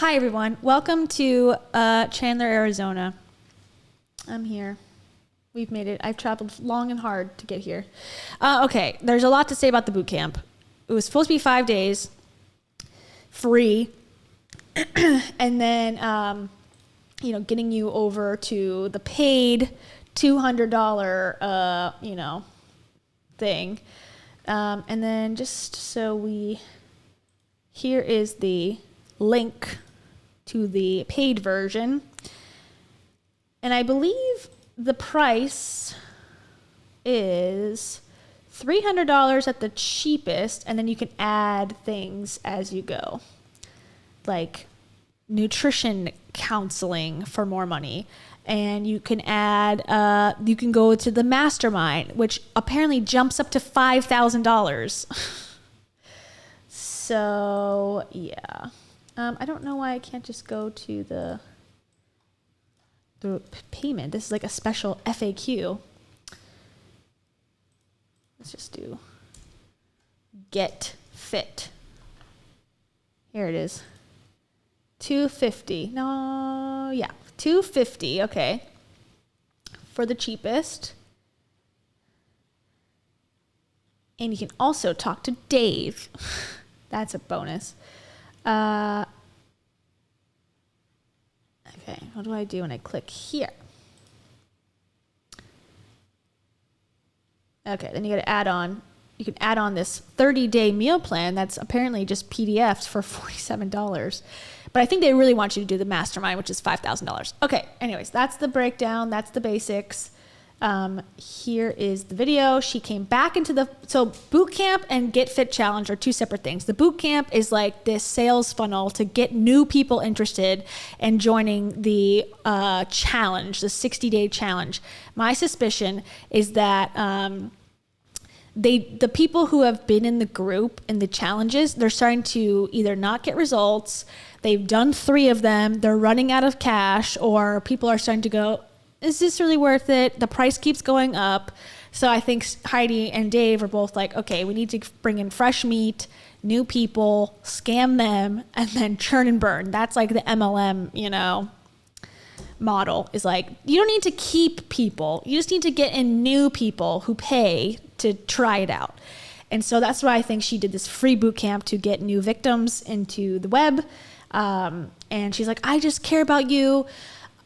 Hi, everyone. Welcome to Chandler, Arizona. I'm here. We've made it. I've traveled long and hard to get here. Okay, there's a lot to say about the boot camp. It was supposed to be 5 days, free, and then, getting you over to the paid $200, thing. And then just so here is the link to the paid version. And I believe the price is $300 at the cheapest, and then you can add things as you go, like nutrition counseling for more money. And you can add, you can go to the mastermind, which apparently jumps up to $5,000. So, yeah. I don't know why I can't just go to the payment. This is like a special FAQ. Let's just do get fit. Here it is. $250. No, yeah, $250. Okay, for the cheapest. And you can also talk to Dave. That's a bonus. Okay, what do I do when I click here? Okay, then you got to add on. You can add on this 30-day meal plan that's apparently just PDFs for $47. But I think they really want you to do the mastermind, which is $5,000. Okay, anyways, that's the breakdown. That's the basics. Here is the video. She came back into so boot camp and get fit challenge are two separate things. The boot camp is like this sales funnel to get new people interested in joining the challenge, the 60-day challenge. My suspicion is that the people who have been in the group in the challenges, they're starting to either not get results, they've done 3 of them, they're running out of cash, or people are starting to go, is this really worth it? The price keeps going up. So I think Heidi and Dave are both like, okay, we need to bring in fresh meat, new people, scam them, and then churn and burn. That's like the MLM, model is like, you don't need to keep people. You just need to get in new people who pay to try it out. And so that's why I think she did this free boot camp to get new victims into the web. And she's like, I just care about you.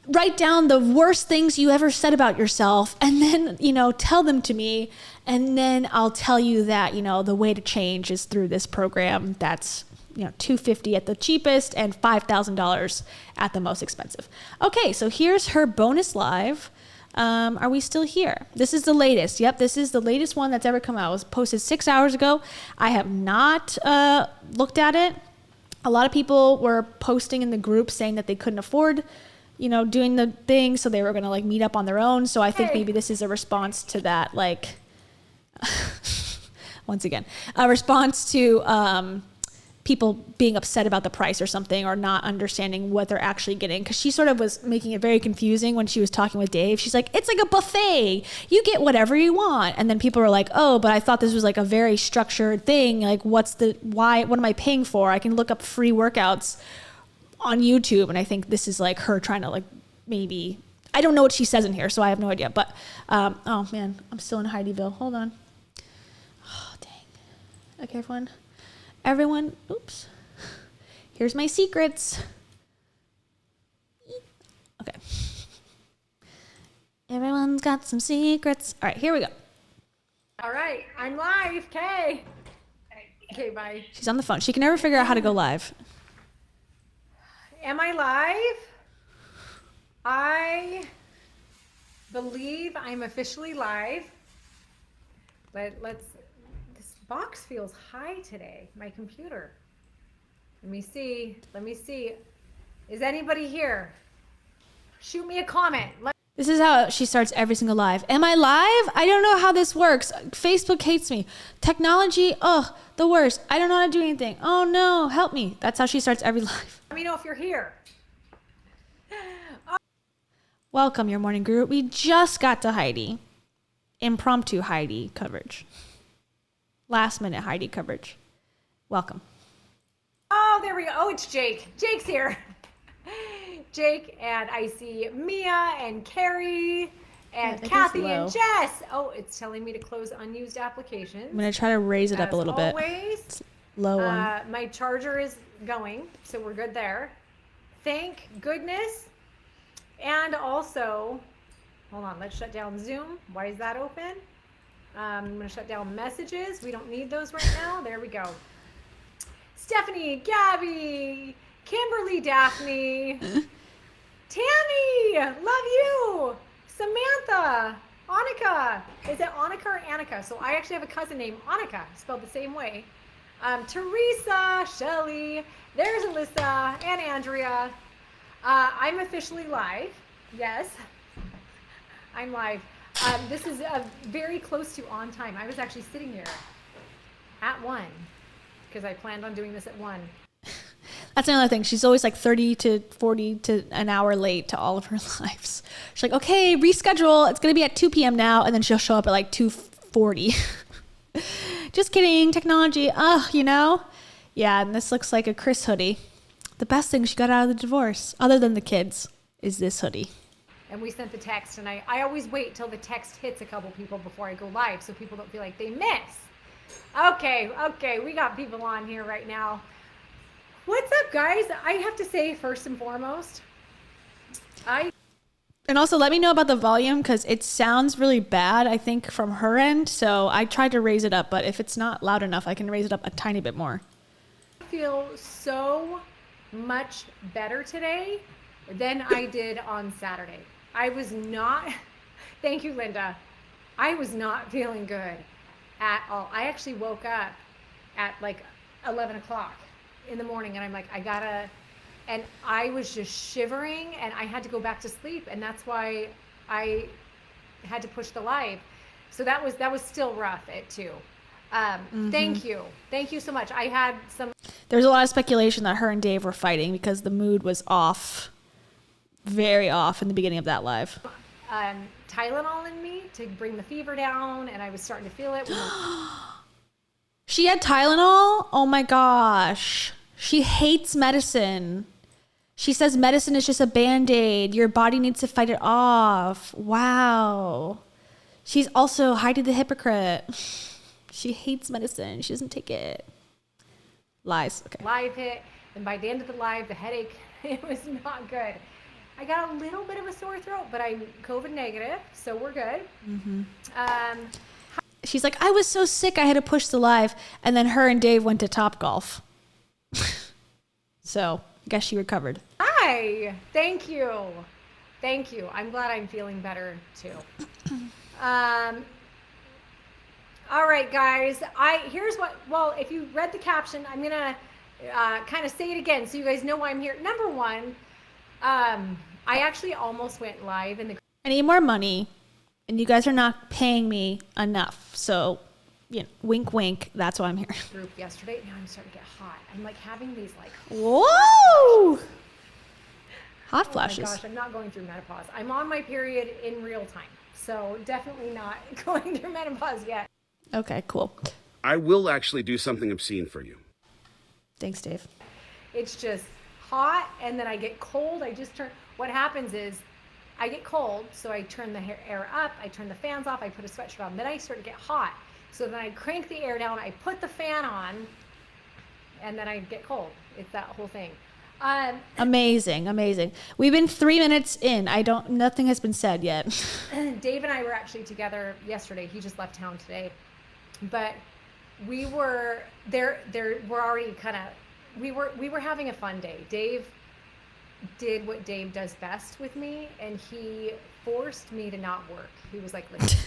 Write down the worst things you ever said about yourself, and then, tell them to me. And then I'll tell you that, the way to change is through this program. That's, $250 at the cheapest and $5,000 at the most expensive. Okay. So here's her bonus live. Are we still here? This is the latest. Yep. This is the latest one that's ever come out. It was posted 6 hours ago. I have not, looked at it. A lot of people were posting in the group saying that they couldn't afford doing the thing, so they were gonna meet up on their own. So I think maybe this is a response to that, once again, a response to people being upset about the price or something, or not understanding what they're actually getting. Because she sort of was making it very confusing when she was talking with Dave. She's like, it's like a buffet. You get whatever you want. And then people were like, oh, but I thought this was like a very structured thing. Like, what am I paying for? I can look up free workouts on YouTube. And I think this is like her trying to maybe, I don't know what she says in here, so I have no idea. But, oh man, I'm still in Heidiville. Hold on. Oh, dang. Okay, everyone, oops. Here's my secrets. Okay. Everyone's got some secrets. All right, here we go. All right, I'm live, Kay. Okay, bye. She's on the phone. She can never figure out how to go live. Am I live? I believe I'm officially live. But this box feels high today, my computer. Let me see. Is anybody here? Shoot me a comment. This is how she starts every single live. Am I live? I don't know how this works. Facebook hates me. Technology, the worst. I don't know how to do anything. Oh no, help me. That's how she starts every live. Let me know if you're here. Welcome, your morning guru. We just got to Heidi. Impromptu Heidi coverage. Last minute Heidi coverage. Welcome. Oh, there we go. Oh, it's Jake. Jake's here. Jake, and I see Mia and Carrie and Kathy and Jess. Oh, it's telling me to close unused applications. I'm going to try to raise it up a little bit. It's low one. My charger is going, so we're good there. Thank goodness. And also, hold on, let's shut down Zoom. Why is that open? I'm going to shut down messages. We don't need those right now. There we go. Stephanie, Gabby, Kimberly, Daphne, Tammy, love you. Samantha, Annika. Is it Annika or Annika? So I actually have a cousin named Annika, spelled the same way. Teresa, Shelly, there's Alyssa, and Andrea. I'm officially live. Yes, I'm live. This is very close to on time. I was actually sitting here at 1 because I planned on doing this at 1. That's another thing. She's always like 30 to 40 to an hour late to all of her lives. She's like, okay, reschedule. It's going to be at 2 p.m. now. And then she'll show up at like 2:40. Just kidding. Technology. You know? Yeah, and this looks like a Chris hoodie. The best thing she got out of the divorce, other than the kids, is this hoodie. And we sent the text, and I always wait till the text hits a couple people before I go live so people don't feel like they miss. Okay, we got people on here right now. What's up, guys? I have to say, first and foremost, And also let me know about the volume because it sounds really bad, I think, from her end. So I tried to raise it up, but if it's not loud enough, I can raise it up a tiny bit more. I feel so much better today than I did on Saturday. I was not, thank you, Linda. I was not feeling good at all. I actually woke up at like 11 o'clock in the morning and I'm like, and I was just shivering and I had to go back to sleep. And that's why I had to push the live. So that was still rough at 2. Thank you. Thank you so much. I had some. There's a lot of speculation that her and Dave were fighting because the mood was off, very off in the beginning of that live. Tylenol in me to bring the fever down, and I was starting to feel it. She had Tylenol? Oh my gosh. She hates medicine. She says medicine is just a Band-Aid. Your body needs to fight it off. Wow. She's also Heidi the hypocrite. She hates medicine. She doesn't take it. Lies. Okay. Live hit, and by the end of the live, the headache, it was not good. I got a little bit of a sore throat, but I'm COVID negative, so we're good. She's like, I was so sick, I had to push the live, and then her and Dave went to Topgolf. So I guess she recovered. Hi. Thank you. I'm glad I'm feeling better too. All right, guys. If you read the caption, I'm gonna kind of say it again so you guys know why I'm here. Number one, I actually almost went live in the. I need more money, and you guys are not paying me enough. So, wink, wink. That's why I'm here. Group yesterday. Now I'm starting to get hot. I'm like having these like. Whoa! Hot flashes. Oh my gosh, I'm not going through menopause. I'm on my period in real time, so definitely not going through menopause yet. Okay, cool. I will actually do something obscene for you. Thanks, Dave. It's just hot, and then I get cold. What happens is I get cold, so I turn the air up, I turn the fans off, I put a sweatshirt on, then I start to get hot. So then I crank the air down, I put the fan on, and then I get cold. It's that whole thing. Amazing. We've been 3 minutes in. Nothing has been said yet. Dave and I were actually together yesterday. He just left town today. But we were there. We're already we were having a fun day. Dave did what Dave does best with me, and he forced me to not work. He was like, listen,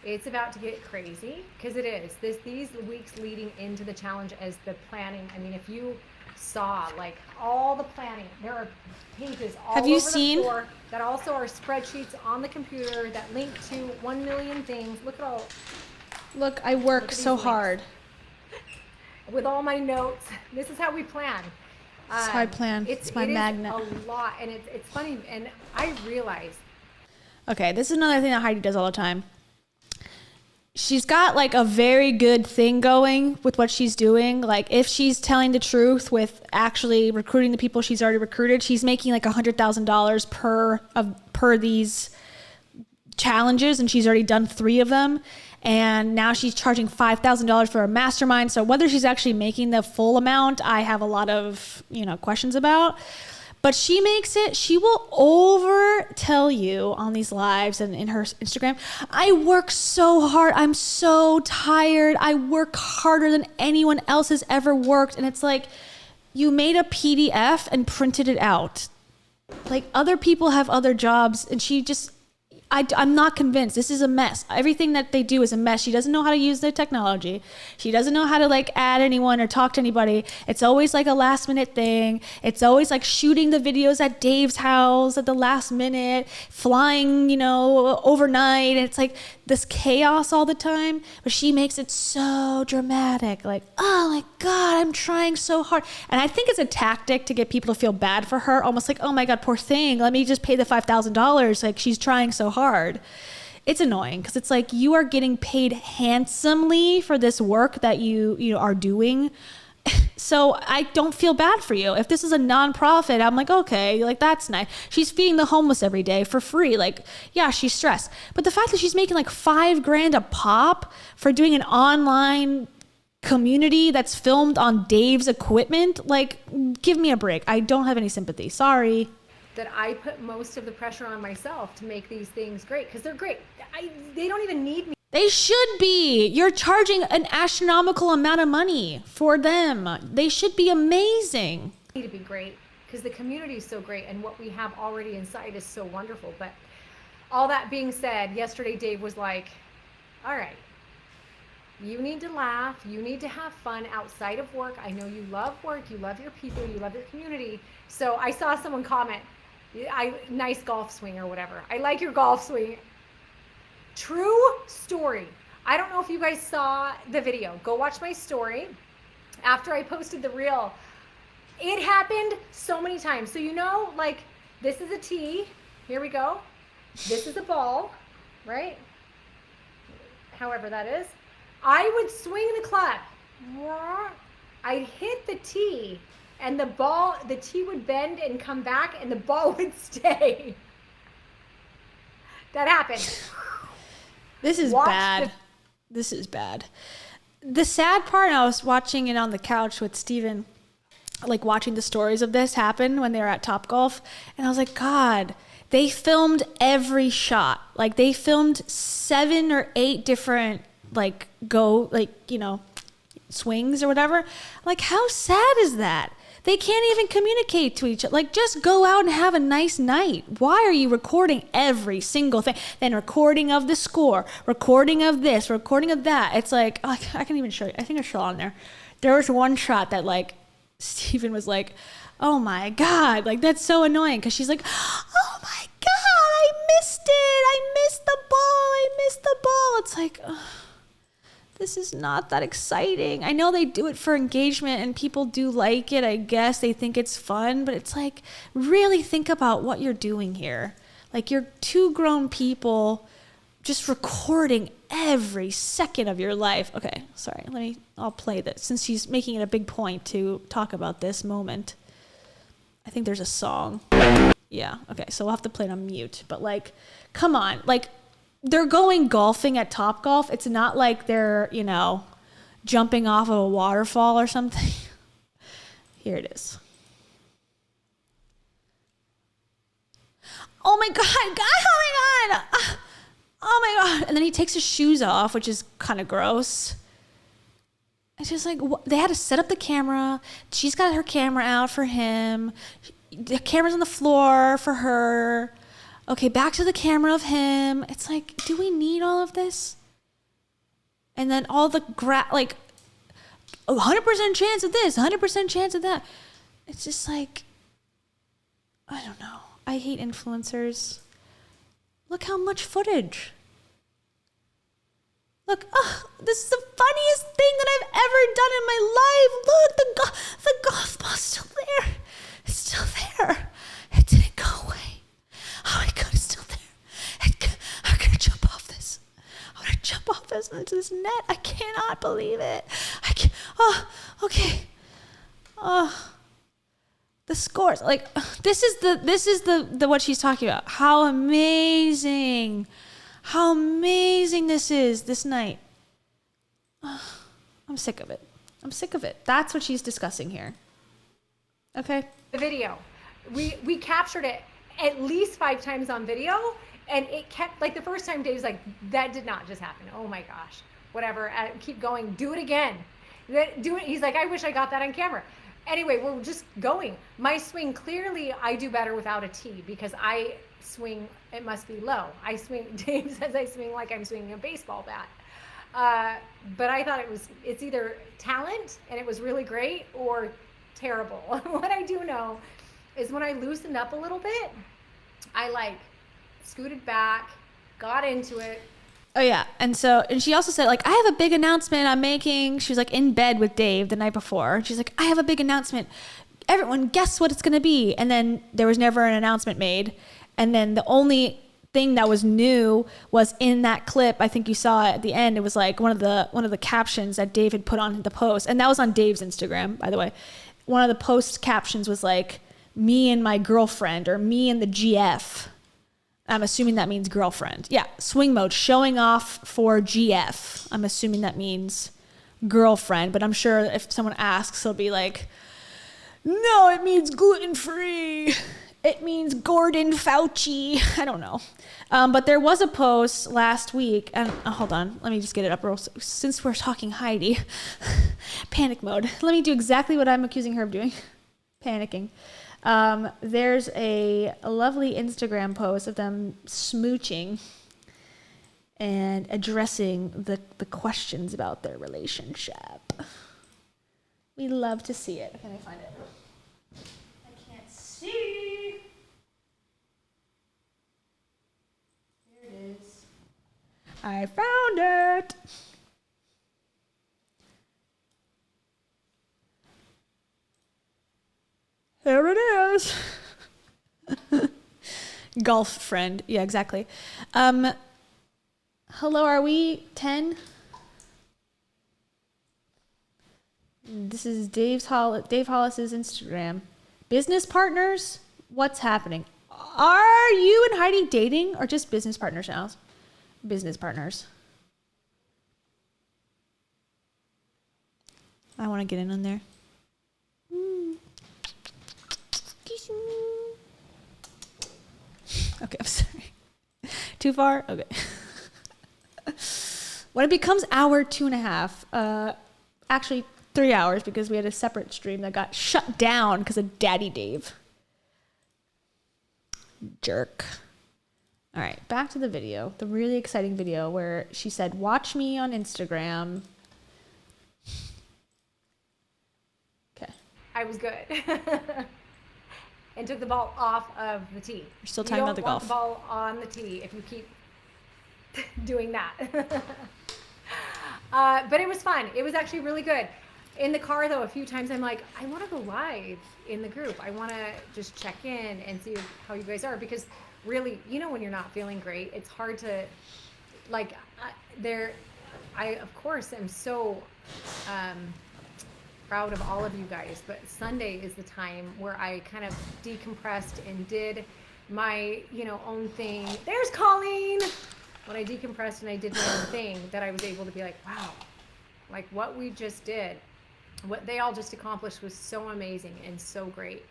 it's about to get crazy, because it is. These weeks leading into the challenge as the planning. I mean, if you saw like all the planning, there are pages all over the floor that also are spreadsheets on the computer that link to 1 million things. Look, I work so hard. With all my notes. This is how we plan. That's how I plan. It's my magnet. It is a lot, and it's funny, and I realize. Okay, this is another thing that Heidi does all the time. she's got like a very good thing going with what she's doing. Like if she's telling the truth with actually recruiting the people she's already recruited, she's making like $100,000 per these challenges, and she's already done 3 of them. And now she's charging $5,000 for a mastermind. So whether she's actually making the full amount, I have a lot of, questions about. But she will over tell you on these lives and in her Instagram, I work so hard. I'm so tired. I work harder than anyone else has ever worked. And it's like, you made a PDF and printed it out. Like other people have other jobs, and I'm not convinced. This is a mess. Everything that they do is a mess. She doesn't know how to use their technology. She doesn't know how to like add anyone or talk to anybody. It's always like a last minute thing. It's always like shooting the videos at Dave's house at the last minute, flying, overnight. And it's like this chaos all the time, but she makes it so dramatic. Like, oh my God, I'm trying so hard. And I think it's a tactic to get people to feel bad for her. Almost like, oh my God, poor thing. Let me just pay the $5,000. Like she's trying so hard. It's annoying because it's like you are getting paid handsomely for this work that you are doing. So I don't feel bad for you. If this is a nonprofit, I'm like, okay, like that's nice. She's feeding the homeless every day for free. Like, yeah, she's stressed. But the fact that she's making like $5,000 a pop for doing an online community that's filmed on Dave's equipment, like, give me a break. I don't have any sympathy. Sorry. That I put most of the pressure on myself to make these things great because they're great. They don't even need me. They should be. You're charging an astronomical amount of money for them. They should be amazing. To be great because the community is so great and what we have already inside is so wonderful. But all that being said, yesterday Dave was like, all right, you need to laugh. You need to have fun outside of work. I know you love work. You love your people. You love your community. So I saw someone comment, nice golf swing or whatever. I like your golf swing. True story. I don't know if you guys saw the video. Go watch my story after I posted the reel. It happened so many times. So like this is a tee. Here we go. This is a ball, right? However that is. I would swing the club. I'd hit the tee and the tee would bend and come back and the ball would stay. That happened. This is bad. This is bad. The sad part, I was watching it on the couch with Steven, like watching the stories of this happen when they were at Topgolf. And I was like, God, they filmed every shot. Like they filmed 7 or 8 different swings or whatever. Like how sad is that? They can't even communicate to each other. Like, just go out and have a nice night. Why are you recording every single thing? Then recording of the score, recording of this, recording of that. It's like, oh, I can even show you. I think I showed on there. There was one shot that, like, Steven was like, oh, my God. Like, that's so annoying. Because she's like, oh, my God, I missed it. I missed the ball. I missed the ball. It's like, ugh. This is not that exciting. I know they do it for engagement and people do like it. I guess they think it's fun, but it's like, really think about what you're doing here. Like you're 2 grown people just recording every second of your life. Okay, sorry, I'll play this since she's making it a big point to talk about this moment. I think there's a song. Yeah, okay, so we'll have to play it on mute, but like, come on, like, they're going golfing at Topgolf. It's not like they're, jumping off of a waterfall or something. Here it is. Oh my God, oh my God. Oh my God. And then he takes his shoes off, which is kind of gross. It's just like, they had to set up the camera. She's got her camera out for him. The camera's on the floor for her. Okay, back to the camera of him. It's like, do we need all of this? And then all the 100% chance of this, 100% chance of that. It's just like, I don't know. I hate influencers. Look how much footage. Look, this is the funniest thing that I've ever done in my life. Look, the golf ball's still there. It's still there. It didn't go away. Oh my God, it's still there. I'm gonna jump off this. And this net. I cannot believe it. I can't. Oh, okay. Oh, the scores. Like, this is the what she's talking about. How amazing this is this night. I'm sick of it. That's what she's discussing here. Okay. The video. We captured it at least 5 times on video, and it kept, like, the first time Dave's like, that did not just happen. Oh my gosh. Whatever. Keep going. Do it again. Do it. He's like, I wish I got that on camera. Anyway, we're just going. My swing, clearly I do better without a tee because I swing, it must be low. Dave says I swing like I'm swinging a baseball bat. But I thought it's either talent and it was really great or terrible. What I do know is when I loosened up a little bit, I like scooted back, got into it. Oh yeah. And she also said, like, I have a big announcement I'm making. She was like in bed with Dave the night before. She's like, I have a big announcement. Everyone guess what it's going to be. And then there was never an announcement made. And then the only thing that was new was in that clip. I think you saw it at the end. It was like one of the captions that Dave had put on the post. And that was on Dave's Instagram, by the way. One of the post captions was like, me and my girlfriend, or me and the GF. I'm assuming that means girlfriend. Yeah, swing mode, showing off for GF. I'm assuming that means girlfriend, but I'm sure if someone asks, they'll be like, no, it means gluten-free. It means Gordon Fauci. I don't know. But there was a post last week, and hold on, let me just get it up. Since we're talking Heidi, panic mode. Let me do exactly what I'm accusing her of doing, panicking. There's a lovely Instagram post of them smooching and addressing the questions about their relationship. We love to see it. Can I find it? I can't see. There it is. I found it. There it is. Golf friend. Yeah, exactly. Hello, are we 10? This is Dave Hollis's Instagram. Business partners? What's happening? Are you and Heidi dating or just business partners now? Business partners. I want to get in on there. Okay, I'm sorry. Too far? Okay. When it becomes hour 2.5, actually 3 hours because we had a separate stream that got shut down because of Daddy Dave. Jerk. All right, back to the video, the really exciting video where she said, watch me on Instagram. Okay. I was good. And took the ball off of the tee. We're still talking about the golf. You don't want the ball on the tee if you keep doing that. But it was fun. It was actually really good. In the car, though, a few times I'm like, I want to go live in the group. I want to just check in and see how you guys are. Because really, when you're not feeling great, it's hard to, like, I of course, am so proud of all of you guys, but Sunday is the time where I kind of decompressed and did my own thing. There's Colleen. When I decompressed and I did my own thing, that I was able to be like, wow, like what we just did, what they all just accomplished was so amazing and so great.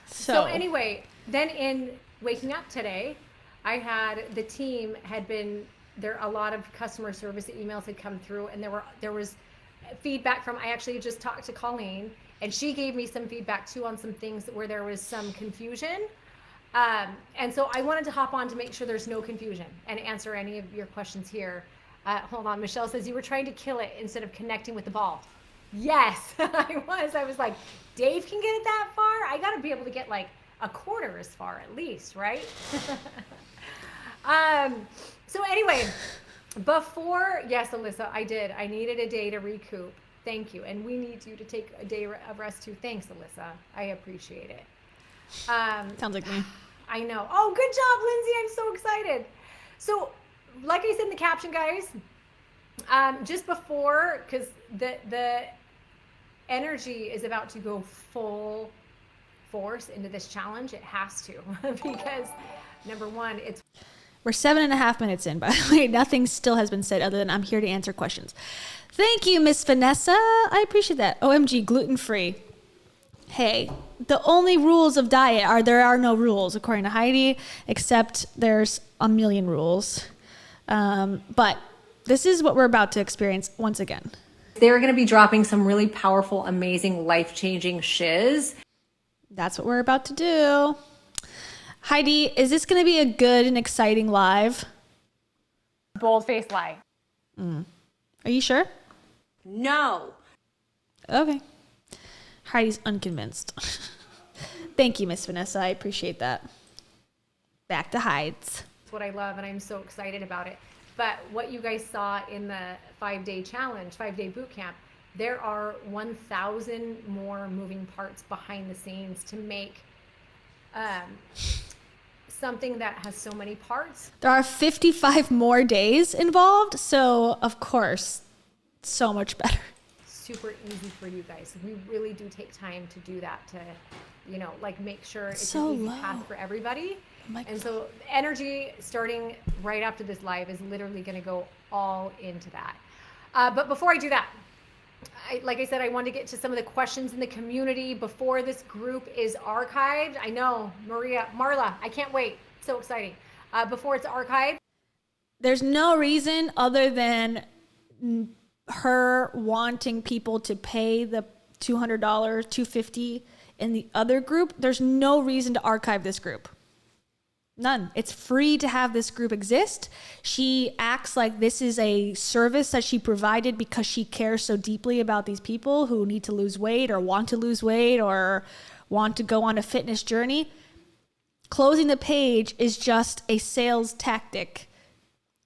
So anyway, then in waking up today, I had the team had been there. A lot of customer service emails had come through, and there was feedback from, I actually just talked to Colleen, and she gave me some feedback too on some things where there was some confusion. And so I wanted to hop on to make sure there's no confusion and answer any of your questions here. Hold on. Michelle says you were trying to kill it instead of connecting with the ball. Yes, I was. I was like, Dave can get it that far. I got to be able to get like a quarter as far at least, right? So anyway, yes, Alyssa, I did. I needed a day to recoup. Thank you. And we need you to take a day of rest too. Thanks, Alyssa. I appreciate it. Sounds like me. I know. Oh, good job, Lindsay. I'm so excited. So like I said in the caption, guys, just before, because the energy is about to go full force into this challenge. It has to, because number one, We're 7.5 minutes in, by the way. Nothing still has been said other than I'm here to answer questions. Thank you, Miss Vanessa. I appreciate that. OMG, gluten-free. Hey, the only rules of diet are there are no rules, according to Heidi, except there's a million rules. But this is what we're about to experience once again. they're going to be dropping some really powerful, amazing, life-changing shiz. That's what we're about to do. Heidi, is this going to be a good and exciting live? Bold-faced lie. Are you sure? No. Okay. Heidi's unconvinced. Thank you, Miss Vanessa. I appreciate that. Back to Heids. That's what I love, and I'm so excited about it. But what you guys saw in the 5-day challenge, 5-day boot camp, there are 1,000 more moving parts behind the scenes to make something that has so many parts. There are 55 more days involved, so of course, so much better. Super easy for you guys. We really do take time to do that, to, you know, like make sure it's so an easy low. path for everybody. My And so energy starting right after this live is literally going to go all into that. But before I do that, like I said, I wanted to get to some of the questions in the community before this group is archived. I know, Marla, I can't wait. So exciting. Before it's archived. There's no reason other than her wanting people to pay the $200, $250 in the other group. There's no reason to archive this group. None. It's free to have this group exist. She acts like this is a service that she provided because she cares so deeply about these people who need to lose weight or want to lose weight or want to go on a fitness journey. Closing the page is just a sales tactic.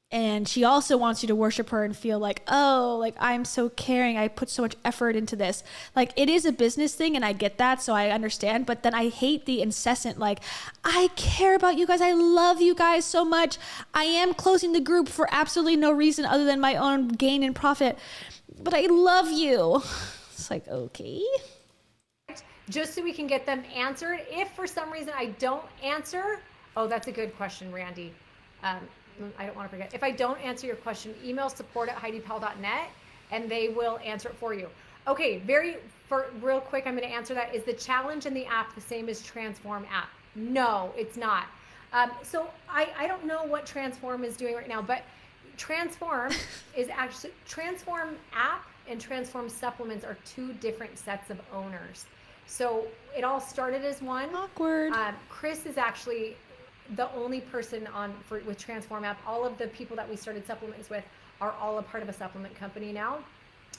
And she also wants you to worship her and feel like, oh, like I'm so caring. I put so much effort into this. Like it is a business thing and I get that. So I understand. But then I hate the incessant, like, I care about you guys. I love you guys so much. I am closing the group for absolutely no reason other than my own gain and profit. But I love you. It's like, okay. Just so we can get them answered. If for some reason I don't answer, oh, that's a good question, Randy. I don't want to forget. If I don't answer your question, email support@HeidiPowell.net and they will answer it for you. Okay, real quick, I'm going to answer that. Is the challenge in the app the same as Transform app? No, it's not. So I don't know what Transform is doing right now, but Transform is actually, Transform app and Transform supplements are two different sets of owners. So it all started as one. Awkward. Chris is actually the only person with Transform app. All of the people that we started supplements with are all a part of a supplement company now.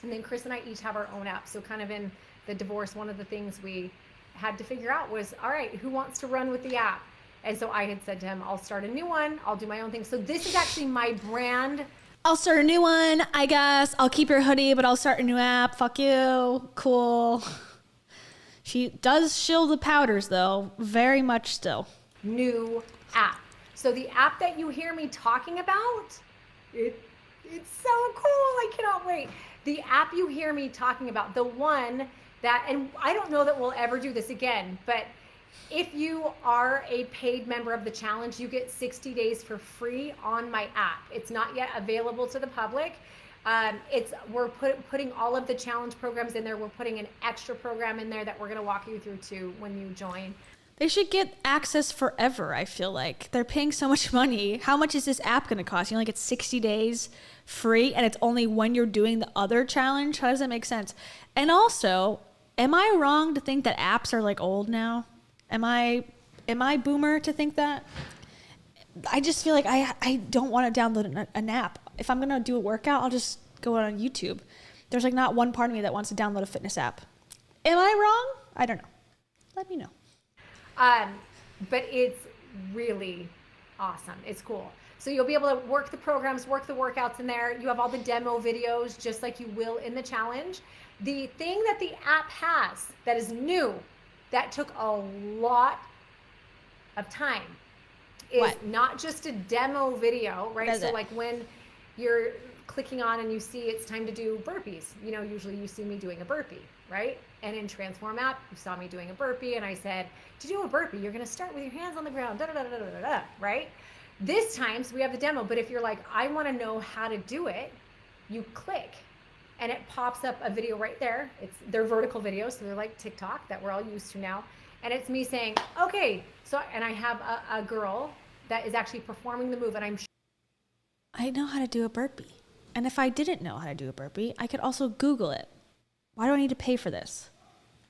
And then Chris and I each have our own app. So kind of in the divorce, one of the things we had to figure out was, all right, who wants to run with the app? And so I had said to him, I'll start a new one. I'll do my own thing. So this is actually my brand. I'll start a new one, I guess. I'll keep your hoodie, but I'll start a new app. Fuck you. Cool. She does shill the powders, though. Very much still. New app. So the app that you hear me talking about, it's so cool. I cannot wait. The app you hear me talking about, the one that, and I don't know that we'll ever do this again, but if you are a paid member of the challenge, you get 60 days for free on my app. It's not yet available to the public. We're putting all of the challenge programs in there. We're putting an extra program in there that we're going to walk you through too when you join. They should get access forever, I feel like. They're paying so much money. How much is this app going to cost? You only get 60 days free, and it's only when you're doing the other challenge? How does that make sense? And also, am I wrong to think that apps are like old now? Am I boomer to think that? I just feel like I don't want to download an app. If I'm going to do a workout, I'll just go on YouTube. There's like not one part of me that wants to download a fitness app. Am I wrong? I don't know. Let me know. But it's really awesome. It's cool. So you'll be able to work the programs, work the workouts in there. You have all the demo videos just like you will in the challenge. The thing that the app has that is new, that took a lot of time, is What? not just a demo video, right? What is So it? like when you're clicking on and you see it's time to do burpees, you know, usually you see me doing a burpee, right? And in Transform app, you saw me doing a burpee and I said, to do a burpee, you're going to start with your hands on the ground, da, da, da, da, da, da, right? This time, so we have the demo, but if you're like, I want to know how to do it, you click and it pops up a video right there. They're vertical videos, so they're like TikTok that we're all used to now. And it's me saying, okay, so, and I have a girl that is actually performing the move and I know how to do a burpee. And if I didn't know how to do a burpee, I could also Google it. Why do I need to pay for this?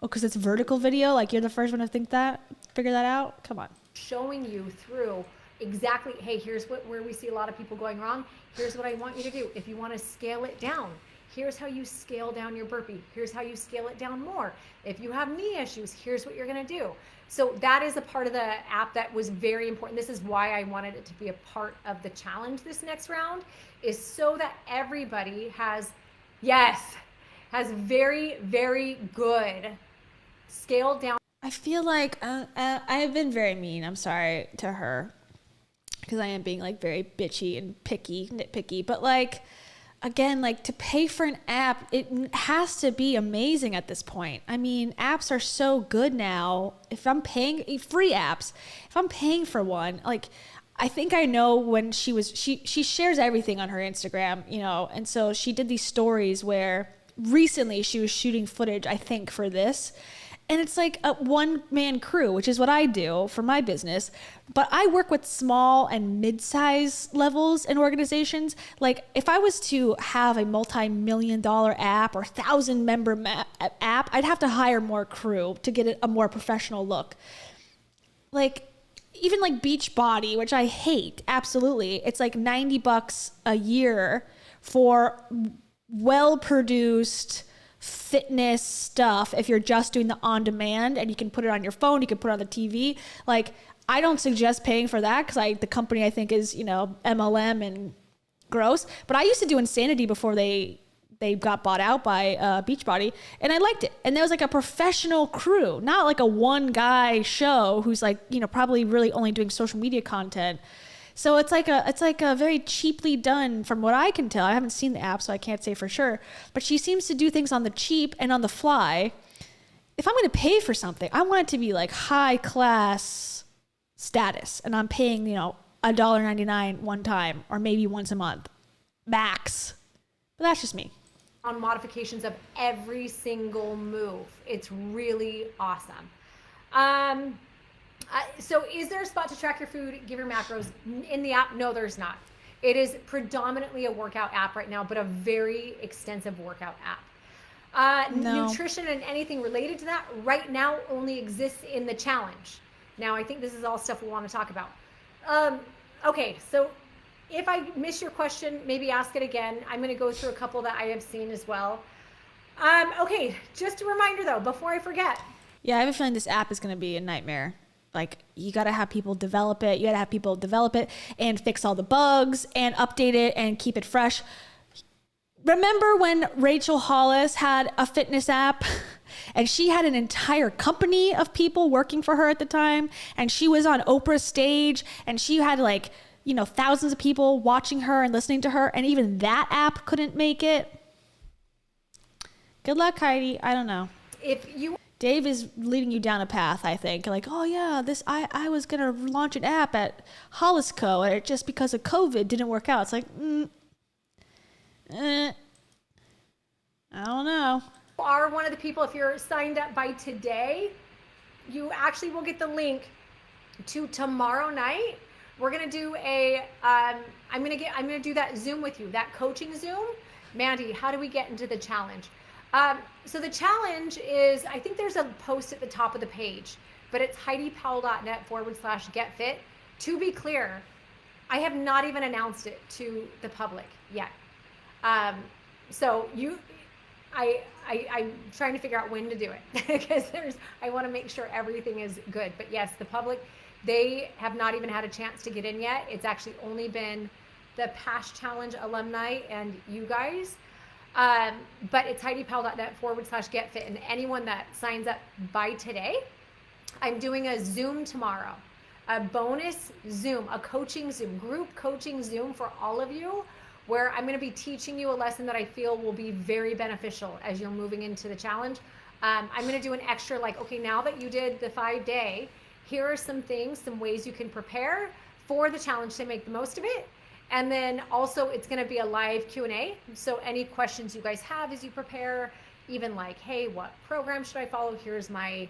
Oh, because it's vertical video? Like you're the first one to figure that out? Come on. showing you through exactly, hey, here's where we see a lot of people going wrong. Here's what I want you to do. If you want to scale it down, here's how you scale down your burpee. Here's how you scale it down more. If you have knee issues, here's what you're going to do. So that is a part of the app that was very important. This is why I wanted it to be a part of the challenge this next round, is so that everybody has very, very good scaled down. I feel like I have been very mean. I'm sorry to her because I am being like very bitchy and nitpicky. But like, again, like to pay for an app, it has to be amazing at this point. I mean, apps are so good now. If I'm paying free apps, if I'm paying for one, like I think I know when she shares everything on her Instagram, you know, and so she did these stories where recently she was shooting footage, I think, for this. And it's like a one-man crew, which is what I do for my business. But I work with small and mid-size levels in organizations. Like if I was to have a multi-million-dollar app or 1,000-member app, I'd have to hire more crew to get a more professional look. Like even like Beachbody, which I hate, absolutely. It's like $90 a year for well-produced fitness stuff if you're just doing the on demand, and you can put it on your phone, you can put it on the TV. Like I don't suggest paying for that because the company I think is, you know, MLM and gross. But I used to do Insanity before they got bought out by Beachbody, and I liked it. And there was like a professional crew, not like a one guy show who's like, you know, probably really only doing social media content. So it's like a very cheaply done, from what I can tell. I haven't seen the app, so I can't say for sure. But she seems to do things on the cheap and on the fly. If I'm going to pay for something, I want it to be like high class status, and I'm paying, you know, $1.99 one time, or maybe once a month, max. But that's just me. On modifications of every single move. It's really awesome. So is there a spot to track your food, give your macros in the app? No, there's not. It is predominantly a workout app right now, but a very extensive workout app. No. Nutrition and anything related to that right now only exists in the challenge. Now, I think this is all stuff we want to talk about. Okay, so if I miss your question, maybe ask it again. I'm going to go through a couple that I have seen as well. Okay, just a reminder though, before I forget. Yeah, I have a feeling this app is going to be a nightmare. Like you got to have people develop it. You got to have people develop it and fix all the bugs and update it and keep it fresh. Remember when Rachel Hollis had a fitness app and she had an entire company of people working for her at the time, and she was on Oprah's stage and she had like, you know, thousands of people watching her and listening to her, and even that app couldn't make it? Good luck, Heidi. I don't know. Dave is leading you down a path, I think. Like, oh yeah, I was going to launch an app at Hollis Co. and it just because of COVID didn't work out. It's like, I don't know. Are one of the people, if you're signed up by today, you actually will get the link to tomorrow night. We're going to do I'm going to do that Zoom with you, that coaching Zoom. Mandy, how do we get into the challenge? So the challenge is, I think there's a post at the top of the page, but it's HeidiPowell.net/getfit. To be clear, I have not even announced it to the public yet. So I'm trying to figure out when to do it because I want to make sure everything is good. But yes, the public, they have not even had a chance to get in yet. It's actually only been the past challenge alumni and you guys. But it's HeidiPowell.net/getfit, and anyone that signs up by today, I'm doing a Zoom tomorrow. a bonus Zoom, a coaching Zoom, group coaching Zoom for all of you, where I'm going to be teaching you a lesson that I feel will be very beneficial as you're moving into the challenge. I'm going to do an extra, like, okay, now that you did the 5-day, here are some things, some ways you can prepare for the challenge to make the most of it. And then also it's going to be a live Q&A. So any questions you guys have as you prepare, even like, hey, what program should I follow? Here's my,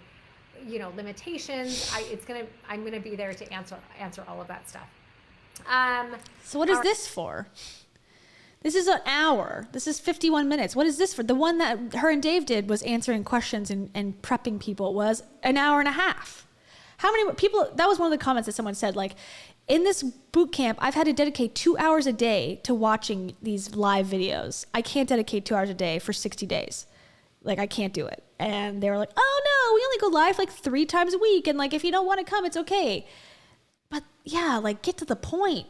limitations. I'm going to be there to answer all of that stuff. So what is this for? This is an hour. This is 51 minutes. What is this for? The one that her and Dave did was answering questions and prepping people was an hour and a half. How many people, that was one of the comments that someone said, like, in this boot camp, I've had to dedicate 2 hours a day to watching these live videos. I can't dedicate 2 hours a day for 60 days. Like, I can't do it. And they were like, oh no, we only go live like 3 times a week. And like, if you don't want to come, it's okay. But yeah, like, get to the point.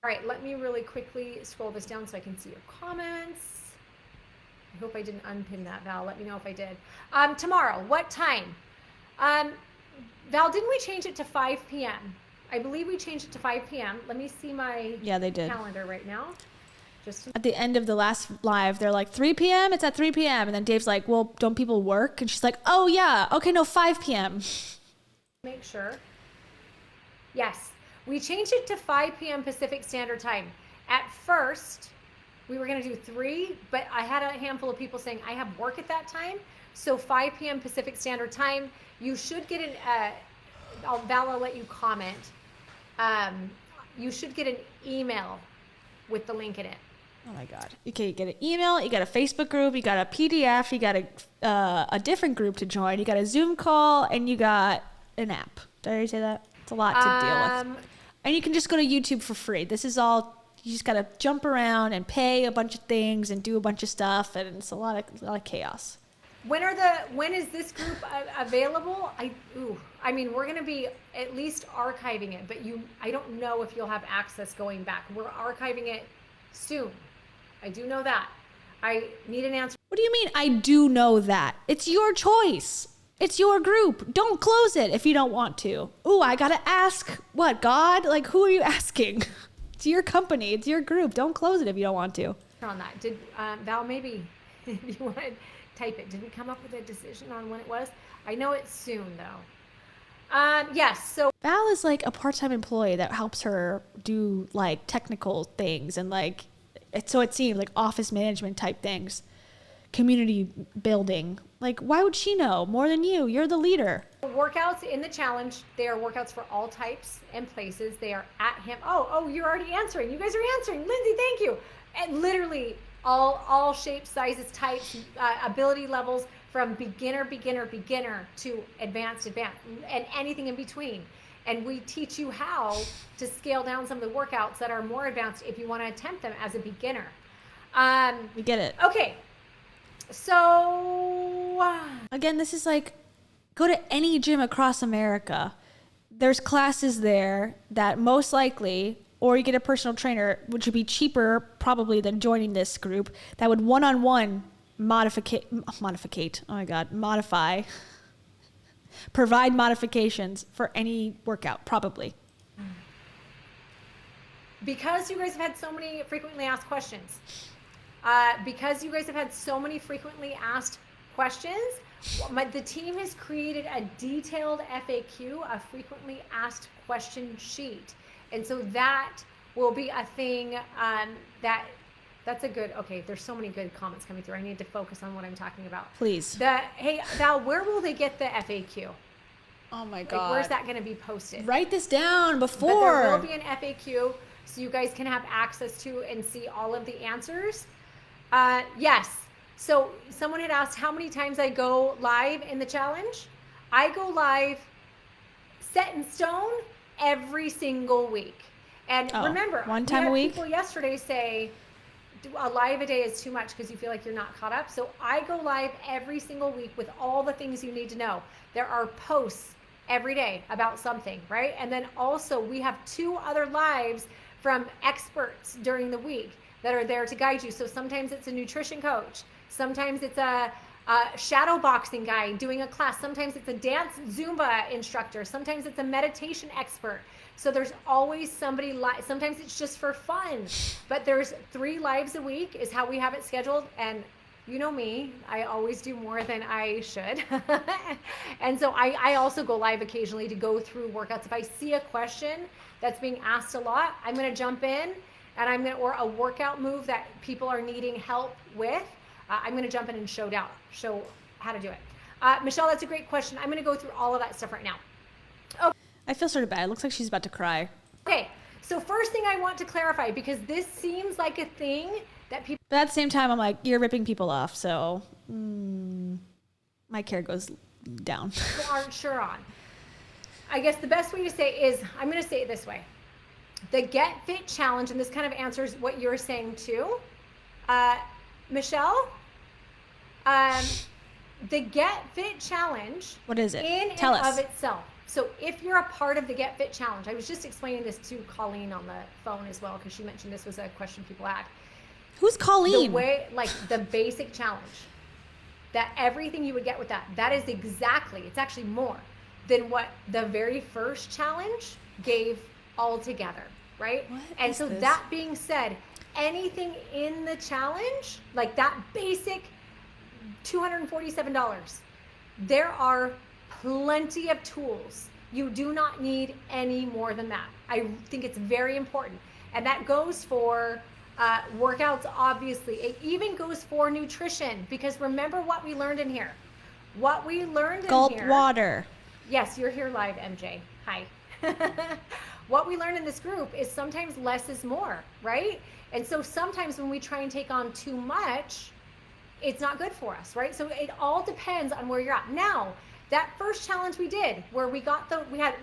All right, let me really quickly scroll this down so I can see your comments. I hope I didn't unpin that, Val. Let me know if I did. Tomorrow, what time? Val, didn't we change it to 5 p.m.? I believe we changed it to 5 p.m. Let me see my they did. calendar right now. Just at the end of the last live, they're like, 3 p.m.? It's at 3 p.m. And then Dave's like, well, don't people work? And she's like, oh yeah, okay, no, 5 p.m. Make sure. Yes, we changed it to 5 p.m. Pacific Standard Time. At first, we were going to do 3, but I had a handful of people saying I have work at that time. So 5 p.m. Pacific Standard Time. You should get Val, I'll let you comment. You should get an email with the link in it. Oh my God. Okay, you get an email, you got a Facebook group, you got a PDF, you got a different group to join, you got a Zoom call, and you got an app. Did I already say that? It's a lot to deal with. And you can just go to YouTube for free. This is all, you just got to jump around and pay a bunch of things and do a bunch of stuff, and it's a lot of chaos. When is this group available? We're going to be at least archiving it, but I don't know if you'll have access going back. We're archiving it soon. I do know that. I need an answer. What do you mean, I do know that? It's your choice. It's your group. Don't close it if you don't want to. Ooh, I got to ask, what, God? Like, who are you asking? It's your company. It's your group. Don't close it if you don't want to. On that. Did Val, maybe if you want to type it. Did we come up with a decision on when it was? I know it's soon, though. Yes, so Val is like a part-time employee that helps her do like technical things and like, so it seems like office management type things, community building. Like, why would she know more than you? You're the leader. Workouts in the challenge, they are workouts for all types and places. They are at him. Oh, you're already answering. You guys are answering. Lindsay, thank you. And literally all shapes, sizes, types, ability levels, from beginner to advanced, and anything in between. And we teach you how to scale down some of the workouts that are more advanced if you want to attempt them as a beginner. We get it. Okay. So again, this is like, go to any gym across America. There's classes there that most likely, or you get a personal trainer, which would be cheaper probably than joining this group, that would one-on-one provide modifications for any workout, probably. Because you guys have had so many frequently asked questions, the team has created a detailed FAQ, a frequently asked question sheet. And so that will be a thing that's a good, okay, there's so many good comments coming through. I need to focus on what I'm talking about. Please. Hey, Val, where will they get the FAQ? Oh my God. Like, where's that going to be posted? Write this down before. But there will be an FAQ so you guys can have access to and see all of the answers. Yes. So someone had asked how many times I go live in the challenge. I go live set in stone every single week. And remember, one time a week. People yesterday say a live a day is too much because you feel like you're not caught up. So I go live every single week with all the things you need to know. There are posts every day about something, right? And then also we have 2 other lives from experts during the week that are there to guide you. So sometimes it's a nutrition coach. Sometimes it's a shadow boxing guy doing a class. Sometimes it's a dance Zumba instructor. Sometimes it's a meditation expert. So there's always somebody sometimes it's just for fun, but there's 3 lives a week is how we have it scheduled. And you know me, I always do more than I should. And so I also go live occasionally to go through workouts. If I see a question that's being asked a lot, I'm going to jump in and or a workout move that people are needing help with, I'm going to jump in and show how to do it. Michelle, that's a great question. I'm going to go through all of that stuff right now. I feel sort of bad. It looks like she's about to cry. Okay, so first thing I want to clarify, because this seems like a thing that people... But at the same time, I'm like, you're ripping people off, so my care goes down. People aren't sure on. I guess the best way to say it is, I'm going to say it this way. The Get Fit Challenge, and this kind of answers what you're saying too. Michelle, the Get Fit Challenge... What is it? Tell us. Of itself. So if you're a part of the Get Fit Challenge, I was just explaining this to Colleen on the phone as well, because she mentioned this was a question people had. Who's Colleen? The way, like the basic challenge, that everything you would get with that is exactly, it's actually more than what the very first challenge gave altogether, right? And so that being said, anything in the challenge, like that basic $247, there are plenty of tools. You do not need any more than that. I think it's very important. And that goes for workouts, obviously. It even goes for nutrition, because remember what we learned in here. What we learned in here. Gulp water. Yes, you're here live, MJ. Hi. What we learned in this group is sometimes less is more, right? And so sometimes when we try and take on too much, it's not good for us, right? So it all depends on where you're at. Now, that first challenge we did, where we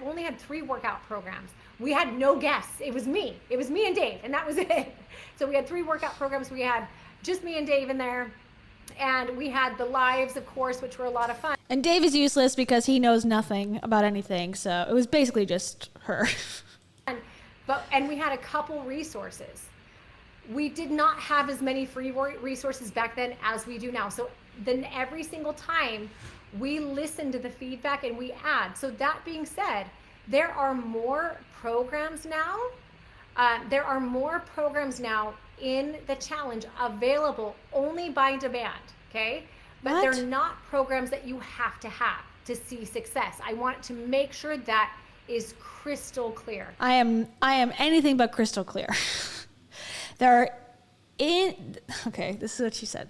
only had 3 workout programs. We had no guests. It was me and Dave, and that was it. So we had 3 workout programs. We had just me and Dave in there. And we had the lives, of course, which were a lot of fun. And Dave is useless because he knows nothing about anything. So it was basically just her. And we had a couple resources. We did not have as many free resources back then as we do now. So then every single time we listen to the feedback and we add. So that being said, there are more programs now. There are more programs now in the challenge available only by demand, okay? But they're not programs that you have to see success. I want to make sure that is crystal clear. I am anything but crystal clear. Okay, this is what she said.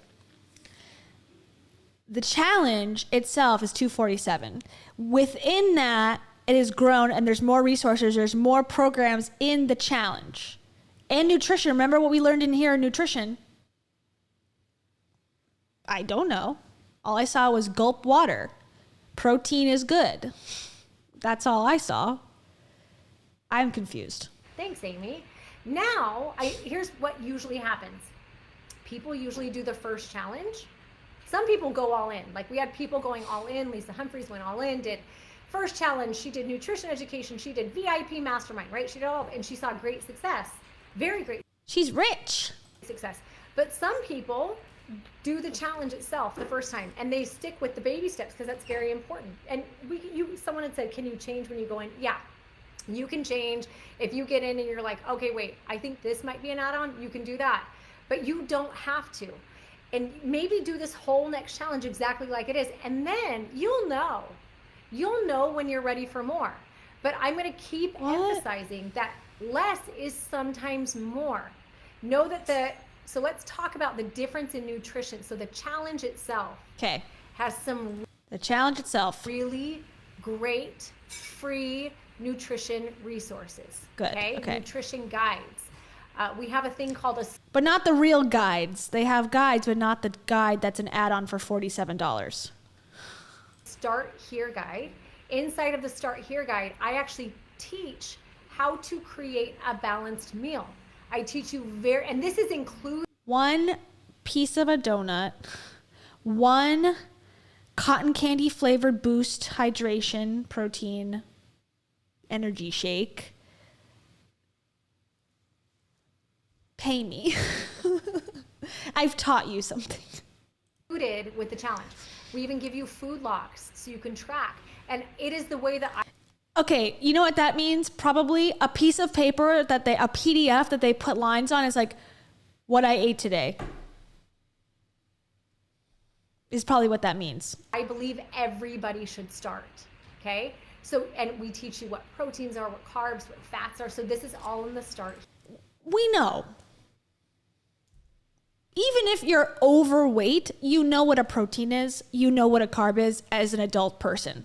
The challenge itself is $247. Within that, it has grown and there's more resources, there's more programs in the challenge. And nutrition. Remember what we learned in here in nutrition? I don't know. All I saw was gulp water. Protein is good. That's all I saw. I'm confused. Thanks, Amy. Now, here's what usually happens. People usually do the first challenge. Some people go all in. Like we had people going all in. Lisa Humphreys went all in, did first challenge. She did nutrition education. She did VIP mastermind, right? She did all, and she saw great success. Very great. She's rich. Success. But some people do the challenge itself the first time and they stick with the baby steps because that's very important. And someone had said, can you change when you go in? Yeah, you can change. If you get in and you're like, okay, wait, I think this might be an add-on, you can do that. But you don't have to. And maybe do this whole next challenge exactly like it is. And then you'll know when you're ready for more. But I'm going to keep emphasizing that less is sometimes more. Know that so let's talk about the difference in nutrition. So the challenge itself has the challenge itself really great free nutrition resources. Good. Okay. Nutrition guides. We have a thing called but not the real guides. They have guides, but not the guide that's an add-on for $47. Start Here guide. Inside of the Start Here guide, I actually teach how to create a balanced meal. I teach you and this is include 1 piece of a donut, 1 cotton candy flavored Boost hydration protein energy shake. Pay me. I've taught you something. included with the challenge. We even give you food logs so you can track. And it is the way that Okay, you know what that means? Probably a piece of paper a PDF that they put lines on is like what I ate today. Is probably what that means. I believe everybody should start, okay? So, and we teach you what proteins are, what carbs, what fats are. So this is all in the start. We know. Even if you're overweight, you know what a protein is. You know what a carb is as an adult person.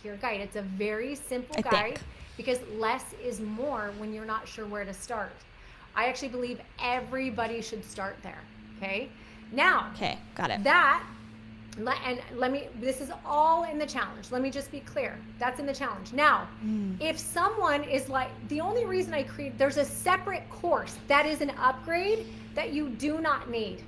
Your guide. It's a very simple guide because less is more when you're not sure where to start. I actually believe everybody should start there, okay? Now, okay, got it. This is all in the challenge. Let me just be clear. That's in the challenge. Now, if someone is like, the only reason I create, there's a separate course that is an upgrade that you do not need.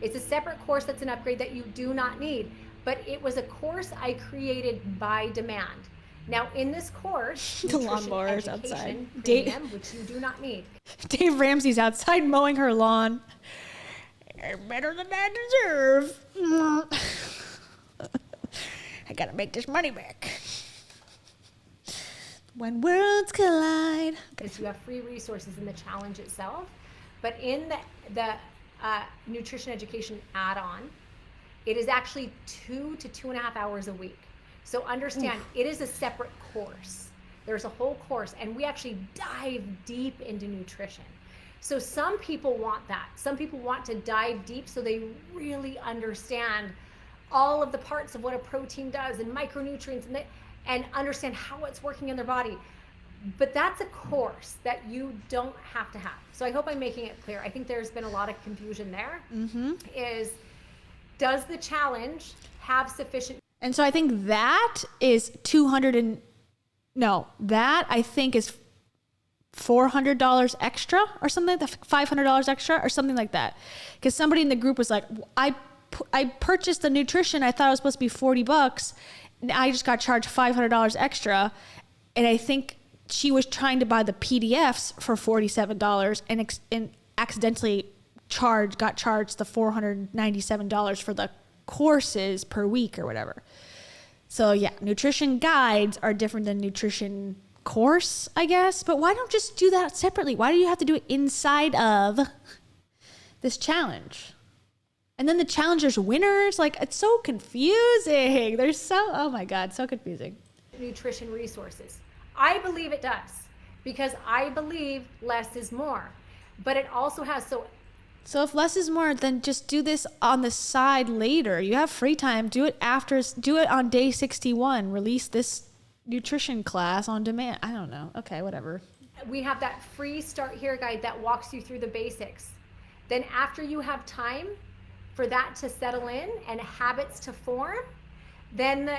It's a separate course that's an upgrade that you do not need. But it was a course I created by demand. Now, in this course, the lawnmower is outside. Premium, which you do not need. Dave Ramsey's outside mowing her lawn. You're better than I deserve. I gotta make this money back. When worlds collide. Because you have free resources in the challenge itself, but in the nutrition education add-on, it is actually 2 to 2.5 hours a week. So understand, it is a separate course. There's a whole course, and we actually dive deep into nutrition. So some people want that. Some people want to dive deep so they really understand all of the parts of what a protein does and micronutrients and understand how it's working in their body. But that's a course that you don't have to have. So I hope I'm making it clear. I think there's been a lot of confusion there. Does the challenge have sufficient? And so I think that is that I think is $400 extra or something like that, $500 extra or something like that. Because somebody in the group was like, I purchased the nutrition. I thought it was supposed to be $40. And I just got charged $500 extra. And I think she was trying to buy the PDFs for $47 and accidentally got charged the $497 for the courses per week or whatever. So yeah, nutrition guides are different than nutrition course, I guess. But why don't just do that separately? Why do you have to do it inside of this challenge? And then the challengers winners, like it's so confusing. Oh my God, so confusing. Nutrition resources. I believe it does because I believe less is more. But it also has So if less is more, then just do this on the side later. You have free time. Do it on day 61. Release this nutrition class on demand. I don't know. Okay, whatever. We have that free start here guide that walks you through the basics. Then after you have time for that to settle in and habits to form, then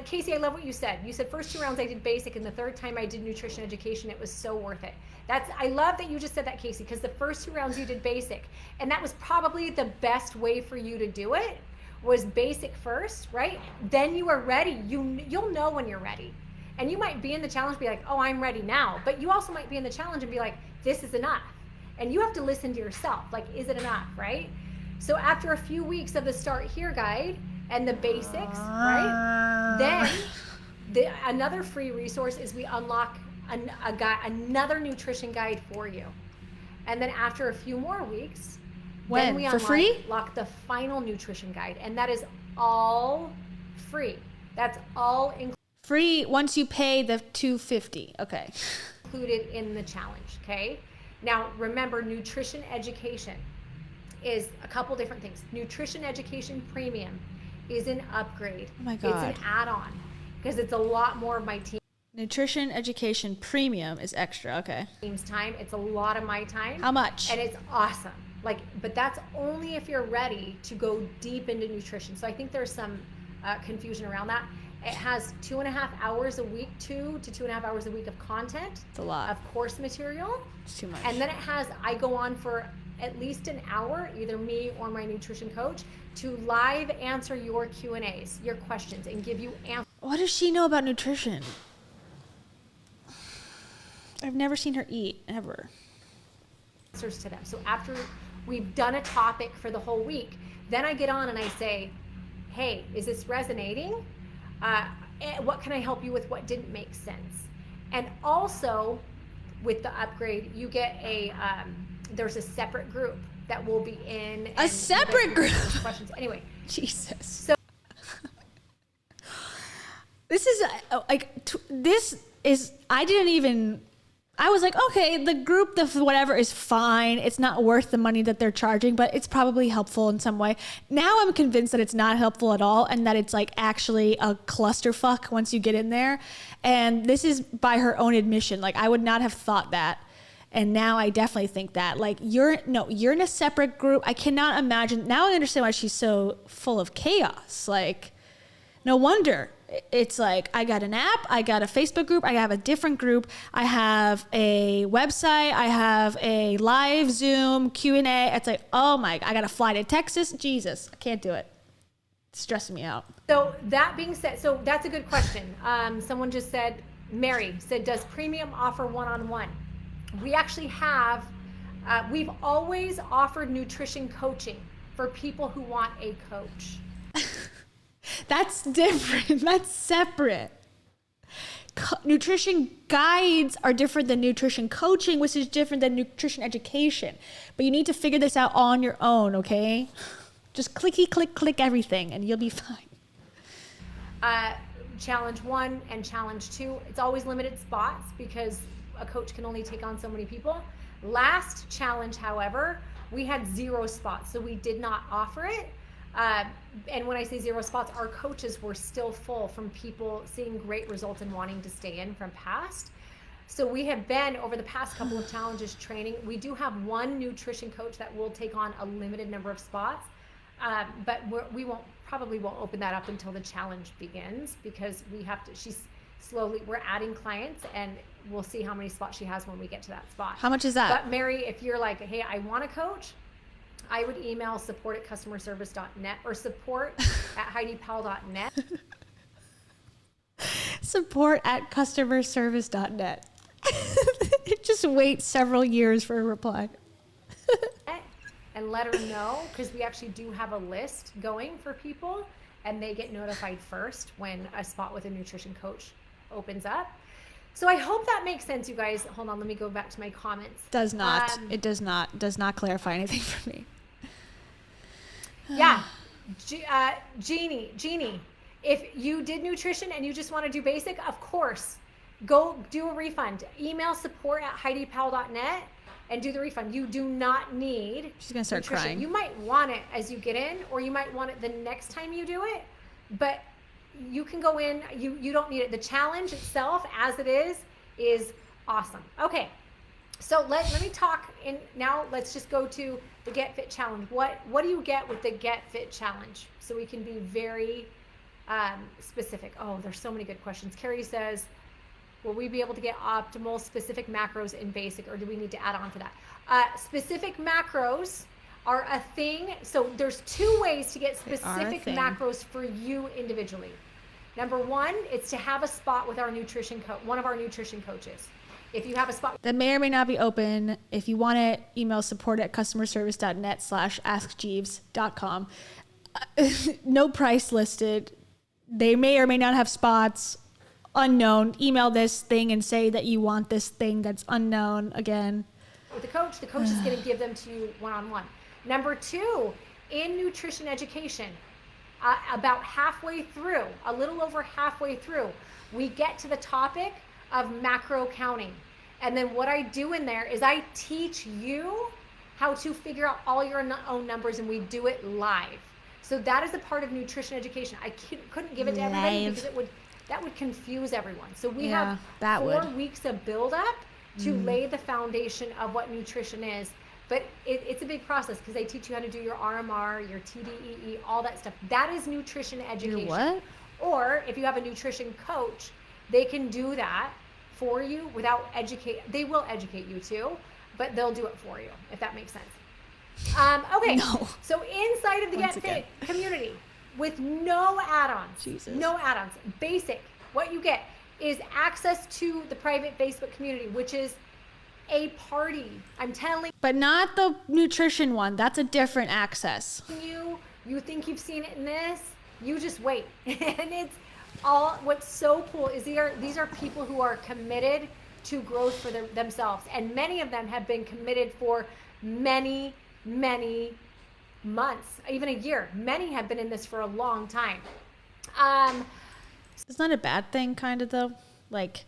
Casey, I love what you said. You said first 2 rounds I did basic, and the third time I did nutrition education. It was so worth it. I love that you just said that, Casey, because the first 2 rounds you did basic, and that was probably the best way for you to do it, was basic first, right? Then you are ready. You'll know when you're ready. And you might be in the challenge, be like, oh, I'm ready now. But you also might be in the challenge and be like, this is enough. And you have to listen to yourself, like, is it enough, right? So after a few weeks of the Start Here guide and the basics, right? Then another free resource is we unlock another nutrition guide for you. And then after a few more weeks, then we unlock the final nutrition guide. And that is all free. That's all free once you pay the $250. Okay. Included in the challenge, okay? Now, remember, nutrition education is a couple different things. Nutrition education premium is an upgrade. Oh my God. It's an add-on because it's a lot more of my team. Nutrition education premium is extra. Okay. Team's time. It's a lot of my time. How much? And it's awesome. But that's only if you're ready to go deep into nutrition. So I think there's some confusion around that. It has 2.5 hours a week, 2 to 2.5 hours a week of content. It's a lot. Of course material. It's too much. And then I go on for at least an hour, either me or my nutrition coach, to live answer your Q&As, your questions, and give you answers. What does she know about nutrition? I've never seen her eat, ever. Answers to them. So after We've done a topic for the whole week. Then I get on and I say, hey, is this resonating? What can I help you with? What didn't make sense? And also with the upgrade, you get there's a separate group that will be in. A separate group? Questions. Anyway. Jesus. So this is, I was like, okay, the group, the whatever is fine. It's not worth the money that they're charging, but it's probably helpful in some way. Now I'm convinced that it's not helpful at all and that it's like actually a clusterfuck once you get in there. And this is by her own admission. Like, I would not have thought that. And now I definitely think that. Like, you're in a separate group. I cannot imagine. Now I understand why she's so full of chaos. Like, no wonder. It's like, I got an app, I got a Facebook group, I have a different group, I have a website, I have a live Zoom Q&A. It's like, oh my, I got to fly to Texas. Jesus, I can't do it. It's stressing me out. So that being said, so that's a good question. Someone just said, Mary said, does premium offer one-on-one? We actually have, we've always offered nutrition coaching for people who want a coach. That's different. That's separate. Nutrition guides are different than nutrition coaching, which is different than nutrition education. But you need to figure this out on your own, okay? Just click everything and you'll be fine. Challenge 1 and challenge 2, it's always limited spots because a coach can only take on so many people. Last challenge, however, we had 0 spots, so we did not offer it. And when I say 0 spots, our coaches were still full from people seeing great results and wanting to stay in from past. So we have been, over the past couple of challenges, training. We do have one nutrition coach that will take on a limited number of spots, but we probably won't open that up until the challenge begins because we have to, we're adding clients and we'll see how many spots she has when we get to that spot. How much is that? But Mary, if you're like, hey, I want a coach, I would email support@customerservice.net or support@HeidiPowell.net. Support@customerservice.net. Just wait several years for a reply. And let her know, because we actually do have a list going for people and they get notified first when a spot with a nutrition coach opens up. So I hope that makes sense, you guys. Hold on, let me go back to my comments. Does not. It does not clarify anything for me. Yeah. Jeannie, if you did nutrition and you just want to do basic, of course, go do a refund. Email support@HeidiPowell.net and do the refund. You do not need She's going to start nutrition. crying. You might want it as you get in, or you might want it the next time you do it, but you can go in, you don't need it. The challenge itself as it is awesome. Okay. So let me talk now let's just go to the Get Fit Challenge. What do you get with the Get Fit Challenge? So we can be very specific. Oh, there's so many good questions. Carrie says, will we be able to get optimal specific macros in basic, or do we need to add on to that? Specific macros are a thing. So there's 2 ways to get specific macros for you individually. Number 1, it's to have a spot with our one of our nutrition coaches. If you have a spot that may or may not be open, if you want it, email support@customerservice.net/askjeeves.com. No price listed. They may or may not have spots. Unknown. Email this thing and say that you want this thing that's unknown again. With the coach is going to give them to you one-on-one. Number 2, in nutrition education, about halfway through, a little over halfway through, we get to the topic of macro counting. And then what I do in there is I teach you how to figure out all your own numbers, and we do it live. So that is a part of nutrition education. I couldn't give it to everybody because that would confuse everyone. So we have 4 weeks of build up to lay the foundation of what nutrition is. But it's a big process because they teach you how to do your RMR, your TDEE, all that stuff. That is nutrition education. Your what? Or if you have a nutrition coach, they can do that for you without they will educate you too, but they'll do it for you, if that makes sense. Okay. No. So inside of the Get Fit community, with no add-ons, basic, what you get is access to the private Facebook community, which is a party. I'm telling But not the nutrition one. That's a different access. you, you think you've seen it in this, you just wait. And it's all, what's so cool is these are people who are committed to growth for themselves. And many of them have been committed for many, many months, even a year. Many have been in this for a long time. It's not a bad thing, kind of, though. Like,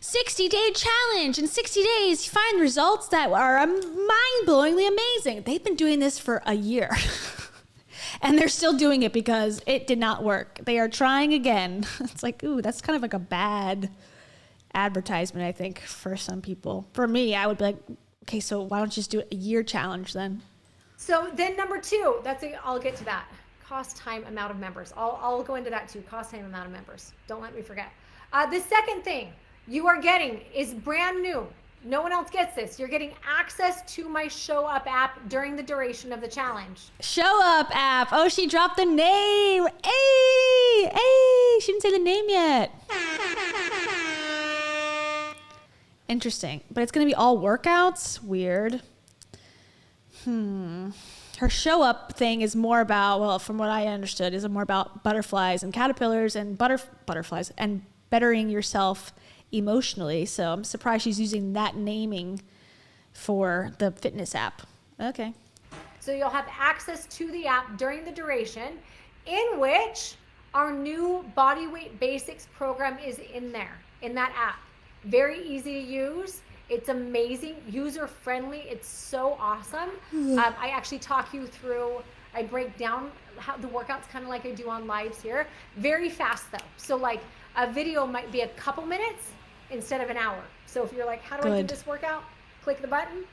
60-day challenge. In 60 days, you find results that are mind-blowingly amazing. They've been doing this for a year. And they're still doing it because it did not work. They are trying again. It's like, ooh, that's kind of like a bad advertisement, I think, for some people. For me, I would be like, okay, so why don't you just do a year challenge then? So then number 2, I'll get to that. Cost, time, amount of members. I'll go into that too. Cost, time, amount of members. Don't let me forget. The second thing you are getting is brand new. No one else gets this. You're getting access to my Show Up app during the duration of the challenge. Show Up app. Oh, she dropped the name. Hey, she didn't say the name yet. Interesting. But it's going to be all workouts? Weird. Her Show Up thing is more about, well, from what I understood, is more about butterflies and caterpillars and butterflies and bettering yourself emotionally. So I'm surprised she's using that naming for the fitness app. Okay. So you'll have access to the app during the duration, in which our new Bodyweight Basics program is in there, in that app. Very easy to use. It's amazing, user-friendly. It's so awesome. I actually talk you through, I break down how the workouts kind of like I do on lives here. Very fast though. So like a video might be a couple minutes instead of an hour. So if you're like, how do I do this workout? Click the button.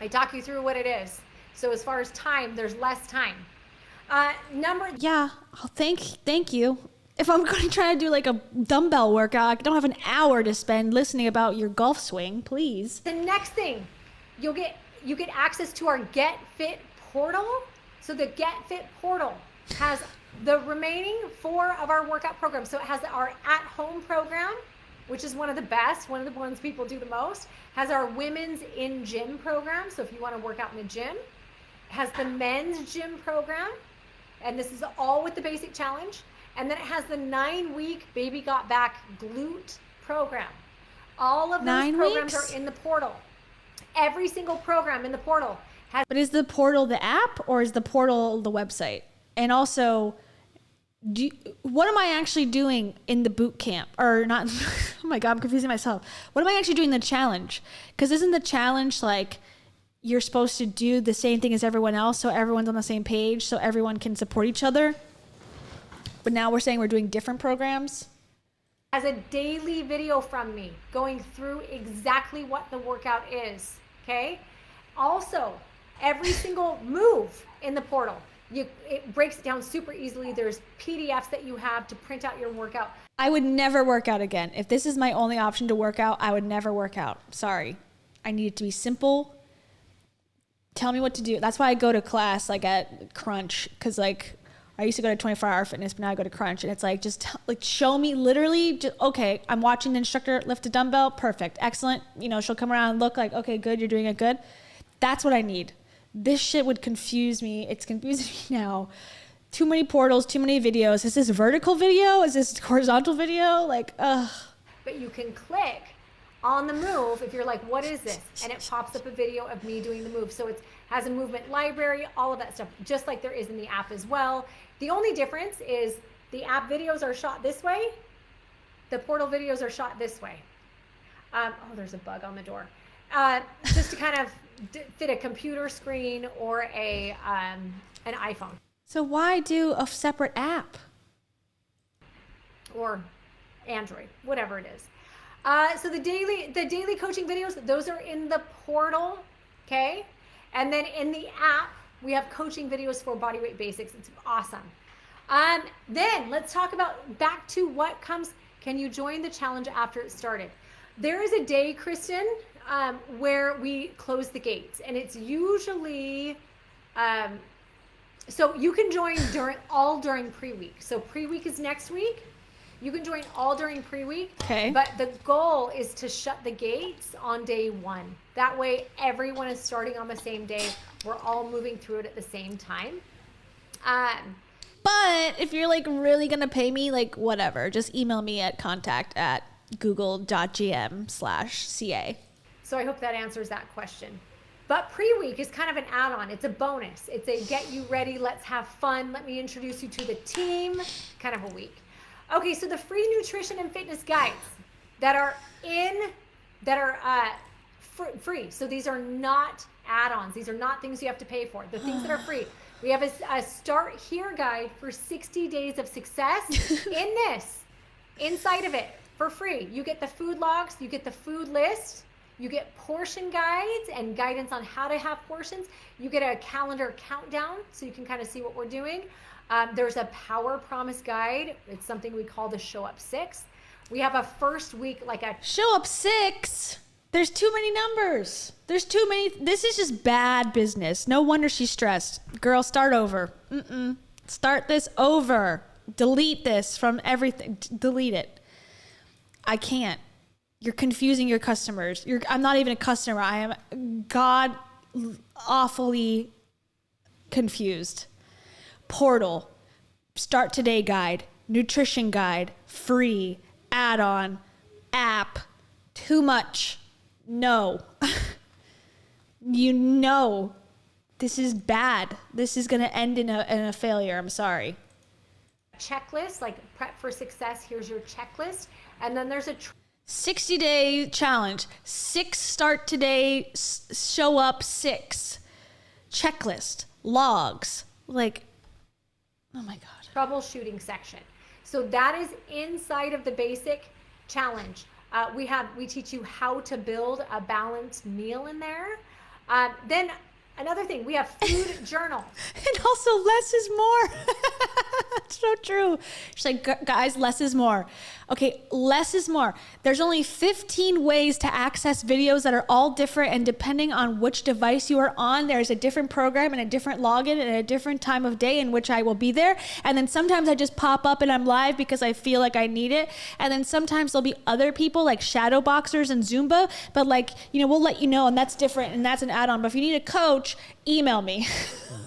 I talk you through what it is. So as far as time, there's less time. Yeah, thank you. If I'm going to try to do like a dumbbell workout, I don't have an hour to spend listening about your golf swing, please. The next thing, you get access to our Get Fit portal. So the Get Fit portal has the remaining 4 of our workout programs. So it has our at-home program, which is one of the best, one of the ones people do the most. Has our women's in gym program. So if you want to work out in the gym, has the men's gym program, and this is all with the basic challenge. And then it has the 9-week Baby Got Back glute program. All of those programs are in the portal. Every single program in the portal has. But is the portal the app or is the portal the website? And also, what am I actually doing in the boot camp? Or not? Oh my God, I'm confusing myself. What am I actually doing in the challenge? Because isn't the challenge like you're supposed to do the same thing as everyone else so everyone's on the same page so everyone can support each other? But now we're saying we're doing different programs? Has a daily video from me going through exactly what the workout is, okay? Also, every single move in the portal, it breaks it down super easily. There's PDFs that you have to print out your workout. I would never work out again. If this is my only option to work out, I would never work out. Sorry. I need it to be simple. Tell me what to do. That's why I go to class like at Crunch, because like I used to go to 24-hour fitness, but now I go to Crunch, and it's like, just like show me literally, okay, I'm watching the instructor lift a dumbbell. Perfect. Excellent. You know, she'll come around and look like, okay, good. You're doing it good. That's what I need. This shit would confuse me. It's confusing me now. Too many portals, too many videos. Is this vertical video? Is this horizontal video? Like, ugh. But you can click on the move if you're like, what is this? And it pops up a video of me doing the move. So it has a movement library, all of that stuff, just like there is in the app as well. The only difference is the app videos are shot this way. The portal videos are shot this way. Oh, there's a bug on the door. Just to kind of fit a computer screen or an iPhone. So why do a separate app? Or Android, whatever it is. So the daily coaching videos, those are in the portal, okay? And then in the app, we have coaching videos for Bodyweight Basics. It's awesome. Then let's talk about back to what comes. Can you join the challenge after it started? There is a day, Kristen, where we close the gates, and it's usually, so you can join during pre-week. So pre-week is next week. You can join all during pre-week. Okay. But the goal is to shut the gates on day 1. That way, everyone is starting on the same day. We're all moving through it at the same time. But if you're like really gonna pay me, like whatever, just email me at contact@google.gm/ca. So I hope that answers that question. But pre-week is kind of an add-on. It's a bonus. It's a get you ready, let's have fun, let me introduce you to the team kind of a week. Okay, so the free nutrition and fitness guides that are free. So these are not add-ons. These are not things you have to pay for. The things that are free. We have a start here guide for 60 days of success inside of it for free. You get the food logs, you get the food list, you get portion guides and guidance on how to have portions. You get a calendar countdown so you can kind of see what we're doing. There's a power promise guide. It's something we call the show up 6. We have a first week, like a show up 6. There's too many numbers. There's too many. This is just bad business. No wonder she's stressed. Girl, start over. Start this over. Delete this from everything. Delete it. I can't. You're confusing your customers. I'm not even a customer. I am God awfully confused. Portal, start today guide, nutrition guide, free, add-on, app, too much. No. You know this is bad. This is going to end in a failure. I'm sorry. Checklist, like prep for success. Here's your checklist. And then there's a 60-day challenge. 6 start today, show up 6. Checklist, logs. Like, oh my God. Troubleshooting section. So that is inside of the basic challenge. We teach you how to build a balanced meal in there. Then another thing, we have food journal. And also less is more. It's so true. She's like, guys, less is more. Okay, less is more. There's only 15 ways to access videos that are all different, and depending on which device you are on, there's a different program and a different login and a different time of day in which I will be there. And then sometimes I just pop up and I'm live because I feel like I need it. And then sometimes there'll be other people like shadow boxers and Zumba, but like, we'll let you know, and that's different and that's an add-on. But if you need a coach, email me.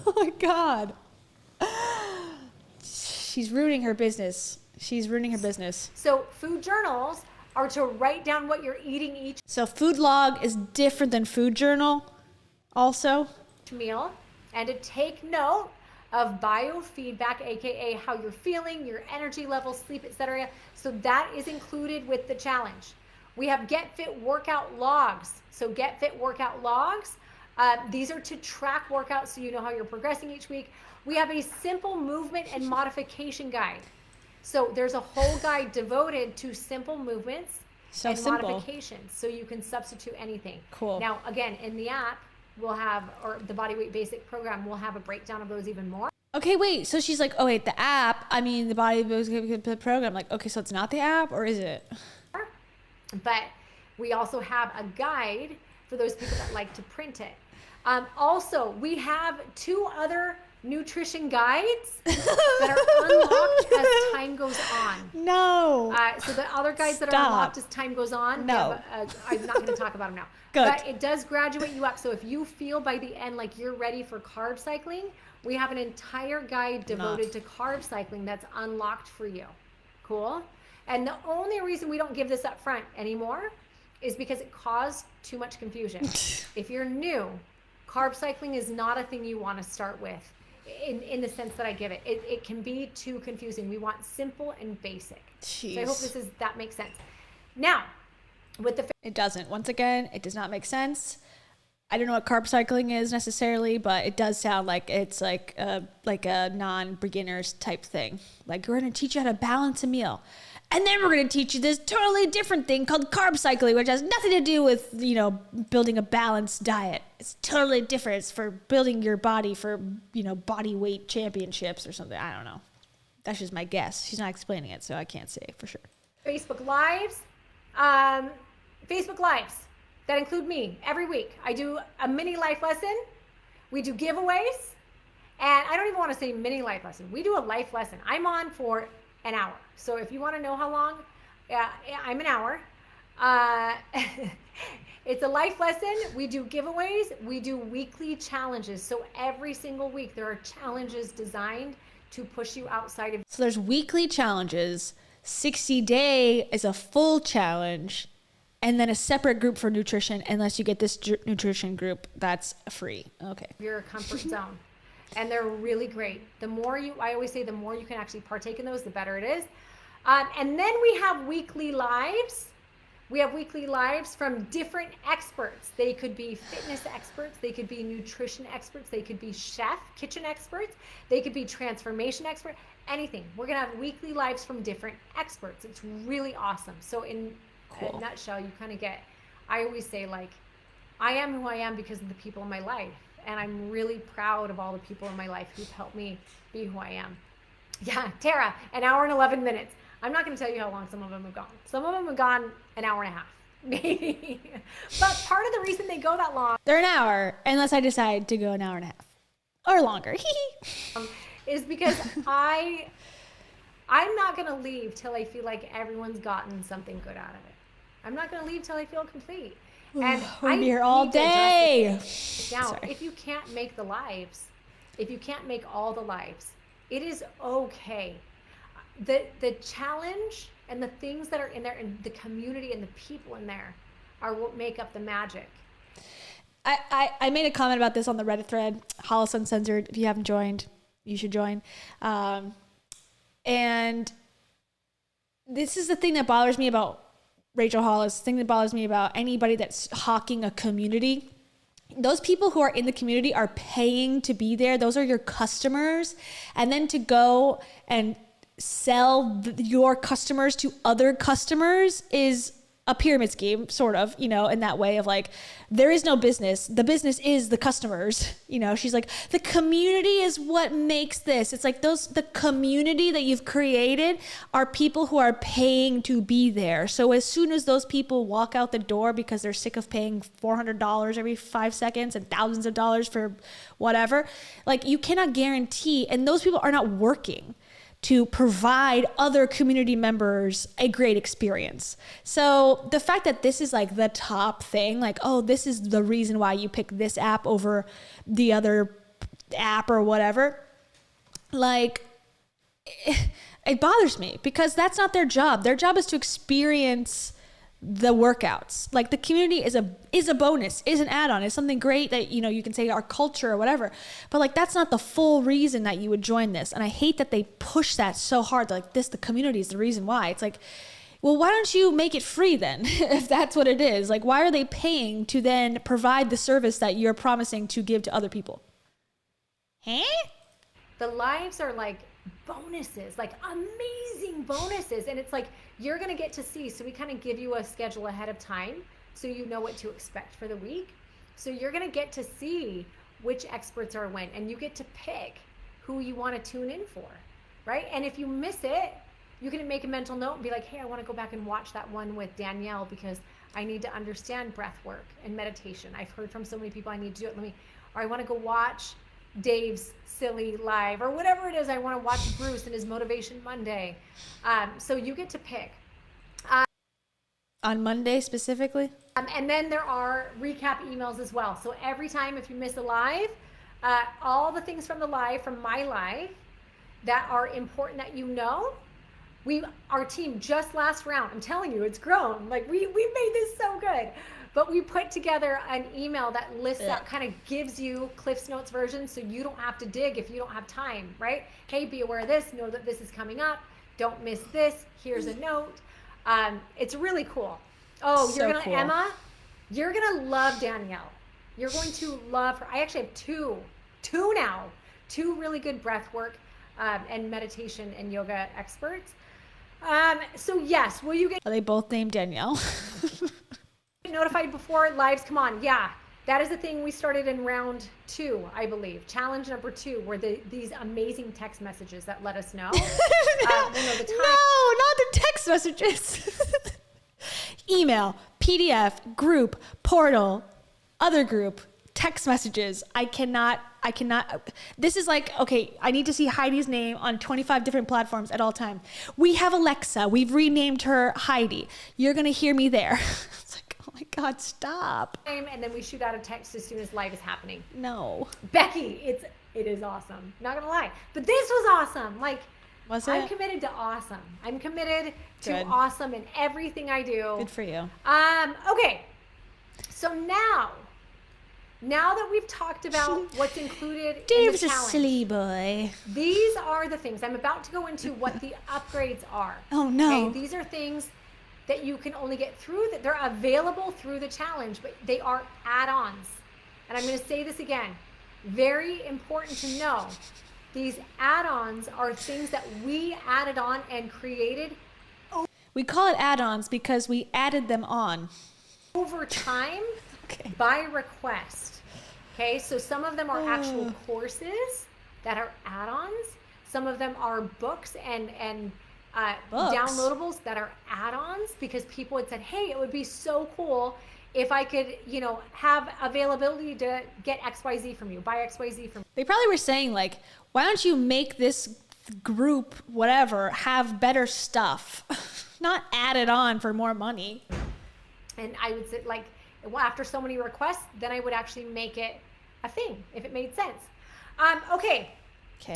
Oh my God. She's ruining her business. So food journals are to write down what you're eating each So food log is different than food journal also. meal, and to take note of biofeedback, aka how you're feeling, your energy level, sleep, etc. So that is included with the challenge. We have Get Fit workout logs. So Get Fit workout logs, these are to track workouts so you know how you're progressing each week. We have a simple movement and modification guide. So there's a whole guide devoted to simple movements and modifications, so you can substitute anything. Cool. Now, again, in the app, we'll have, or the Bodyweight Basic program, we'll have a breakdown of those even more. Okay, wait. So she's like, oh wait, the app. I mean, the Bodyweight program. Like, okay, so it's not the app, or is it? But we also have a guide for those people that like to print it. Also, we have 2 other nutrition guides that are unlocked as time goes on. No. So the other guides that are unlocked as time goes on, No. I'm not going to talk about them now. Good. But it does graduate you up. So if you feel by the end like you're ready for carb cycling, we have an entire guide devoted to carb cycling that's unlocked for you. Cool? And the only reason we don't give this up front anymore is because it caused too much confusion. If you're new, carb cycling is not a thing you want to start with. In the sense that I give it. It can be too confusing. We want simple and basic. Jeez. So I hope that makes sense. Now, with the It doesn't. Once again, it does not make sense. I don't know what carb cycling is necessarily, but it does sound like it's like a non-beginners type thing. Like, we're going to teach you how to balance a meal. And then we're going to teach you this totally different thing called carb cycling, which has nothing to do with, building a balanced diet. It's totally different. It's for building your body for, body weight championships or something. I don't know. That's just my guess. She's not explaining it, so I can't say for sure. Facebook Lives, that include me every week. I do a mini life lesson. We do giveaways. And I don't even want to say mini life lesson. We do a life lesson. I'm on for an hour. So if you want to know how long, I'm an hour. It's a life lesson. We do giveaways. We do weekly challenges. So every single week there are challenges designed to push you outside of. So there's weekly challenges. 60-day is a full challenge, and then a separate group for nutrition, unless you get this nutrition group that's free. Okay. Your comfort zone. And they're really great. I always say the more you can actually partake in those, the better it is. And then we have weekly lives. We have weekly lives from different experts. They could be fitness experts. They could be nutrition experts. They could be kitchen experts. They could be transformation experts, anything. We're going to have weekly lives from different experts. It's really awesome. So in a nutshell, you kind of get, I always say, like, I am who I am because of the people in my life. And I'm really proud of all the people in my life who've helped me be who I am. Yeah, Tara, an hour and 11 minutes. I'm not going to tell you how long some of them have gone. Some of them have gone an hour and a half, maybe. But part of the reason they go that long, they're an hour, unless I decide to go an hour and a half or longer, is because I'm not going to leave till I feel like everyone's gotten something good out of it. I'm not going to leave till I feel complete. And we'll be here all day. Now, if you can't make the lives, if you can't make all the lives, it is okay. The challenge and the things that are in there and the community and the people in there are what make up the magic. I made a comment about this on the Reddit thread, Hollis Uncensored. If you haven't joined, you should join. And this is the thing that bothers me about Rachel Hollis, the thing that bothers me about anybody that's hawking a community. Those people who are in the community are paying to be there. Those are your customers. And then to go and sell your customers to other customers is a pyramid scheme, sort of, in that way of like, there is no business. The business is the customers. She's like, the community is what makes this. It's like the community that you've created are people who are paying to be there. So as soon as those people walk out the door because they're sick of paying $400 every 5 seconds and thousands of dollars for whatever, like you cannot guarantee, and those people are not working to provide other community members a great experience. So the fact that this is like the top thing, like, oh, this is the reason why you pick this app over the other app or whatever, like, it bothers me because that's not their job. Their job is to experience the workouts. Like the community is a bonus, is an add-on, is something great that, you can say our culture or whatever, but like, that's not the full reason that you would join this. And I hate that they push that so hard. Like the community is the reason why. It's like, well, why don't you make it free then? If that's what it is, like, why are they paying to then provide the service that you're promising to give to other people? The lives are like bonuses, like amazing bonuses. And it's like, you're going to get to see. So we kind of give you a schedule ahead of time so you know what to expect for the week. So you're going to get to see which experts are when, and you get to pick who you want to tune in for, right? And if you miss it, you can make a mental note and be like, hey, I want to go back and watch that one with Danielle because I need to understand breath work and meditation. I've heard from so many people I need to do it. Or I want to go watch Dave's silly live or whatever it is. I want to watch Bruce and his Motivation Monday. So you get to pick. On Monday specifically? And then there are recap emails as well. So every time if you miss a live, all the things from the live, from my live, that are important that you know, our team just last round, I'm telling you, it's grown. Like we made this so good. But we put together an email that lists out, kind of gives you Cliff's Notes version so you don't have to dig if you don't have time, right? Hey, be aware of this, know that this is coming up, don't miss this, here's a note. It's really cool. Oh, so cool. Emma, you're gonna love Danielle. You're going to love her. I actually have two really good breath work and meditation and yoga experts. So yes, will you get... Are they both named Danielle? Notified before lives come on? Yeah, that is the thing we started in round 2, I believe. Challenge number 2 were these amazing text messages that let us know. No, not the text messages. Email, PDF, group, portal, other group, text messages. I cannot I cannot. This is like, okay, I need to see Heidi's name on 25 different platforms at all time. We have Alexa. We've renamed her Heidi. You're going to hear me there. It's like, oh my God, stop. And then we shoot out a text as soon as live is happening. No. Becky, it is awesome. Not gonna lie, but this was awesome. Like, Was it? I'm committed to awesome. I'm committed to Good. awesome in everything I do. Good for you. Okay. So now that we've talked about what's included in the Dave's a challenge, silly boy. these are the things. I'm about to go into what the upgrades are. Oh, no. Okay, these are things that you can only get through, that they're available through the challenge, but they are add-ons. And I'm going to say this again. Very important to know. These add-ons are things that we added on and created We call it add-ons because we added them on. over time Okay. by request. Okay, so some of them are actual courses that are add-ons. Some of them are books and Books? downloadables that are add-ons because people had said, hey, it would be so cool if I could, have availability to get XYZ from you, buy XYZ from you. They probably were saying like, why don't you make this group, whatever, have better stuff, not add it on for more money. And I would say, like, after so many requests, then I would actually make it a thing if it made sense. Okay.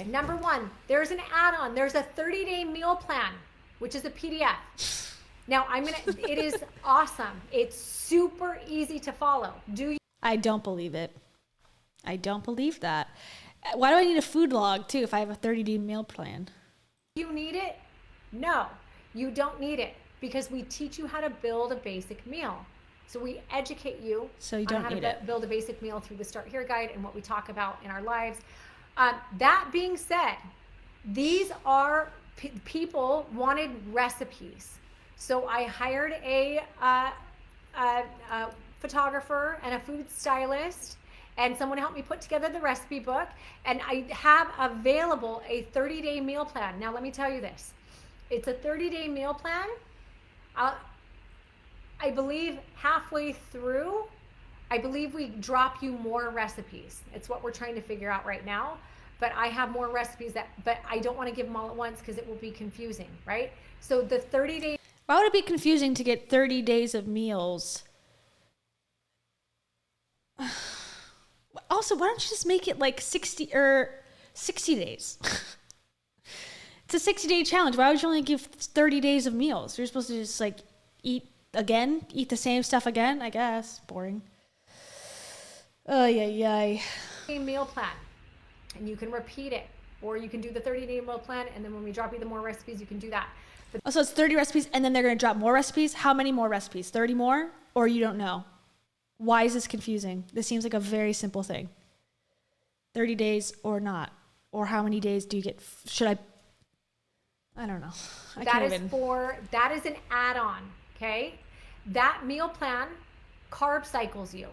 Number one, there's an add-on. There's a 30-day meal plan, which is a PDF. Now it is awesome. It's super easy to follow. I don't believe it. I don't believe that. Why do I need a food log too if I have a 30-day meal plan? You need it? No, you don't need it because we teach you how to build a basic meal. So we educate you So you on don't how need to it. build a basic meal through the Start Here guide and what we talk about in our lives. That being said, these are people wanted recipes. So I hired a photographer and a food stylist and someone helped me put together the recipe book, and I have available a 30-day meal plan. Now let me tell you this. It's a 30-day meal plan. I believe halfway through, I believe we drop you more recipes. It's what we're trying to figure out right now. But I have more recipes but I don't want to give them all at once because it will be confusing, right? So the 30-day. Why would it be confusing to get 30 days of meals? Also, why don't you just make it like 60 days? It's a 60-day challenge. Why would you only give 30 days of meals? You're supposed to just like eat the same stuff again, I guess. Boring. Oh, yeah. Meal plan, and you can repeat it, or you can do the 30-day meal plan, and then when we drop you the more recipes, you can do that. But So it's 30 recipes, and then they're going to drop more recipes? How many more recipes? 30 more? Or you don't know? Why is this confusing? This seems like a very simple thing. 30 days or not? Or how many days do you get? I don't know. that is an add-on, okay? That meal plan carb cycles you.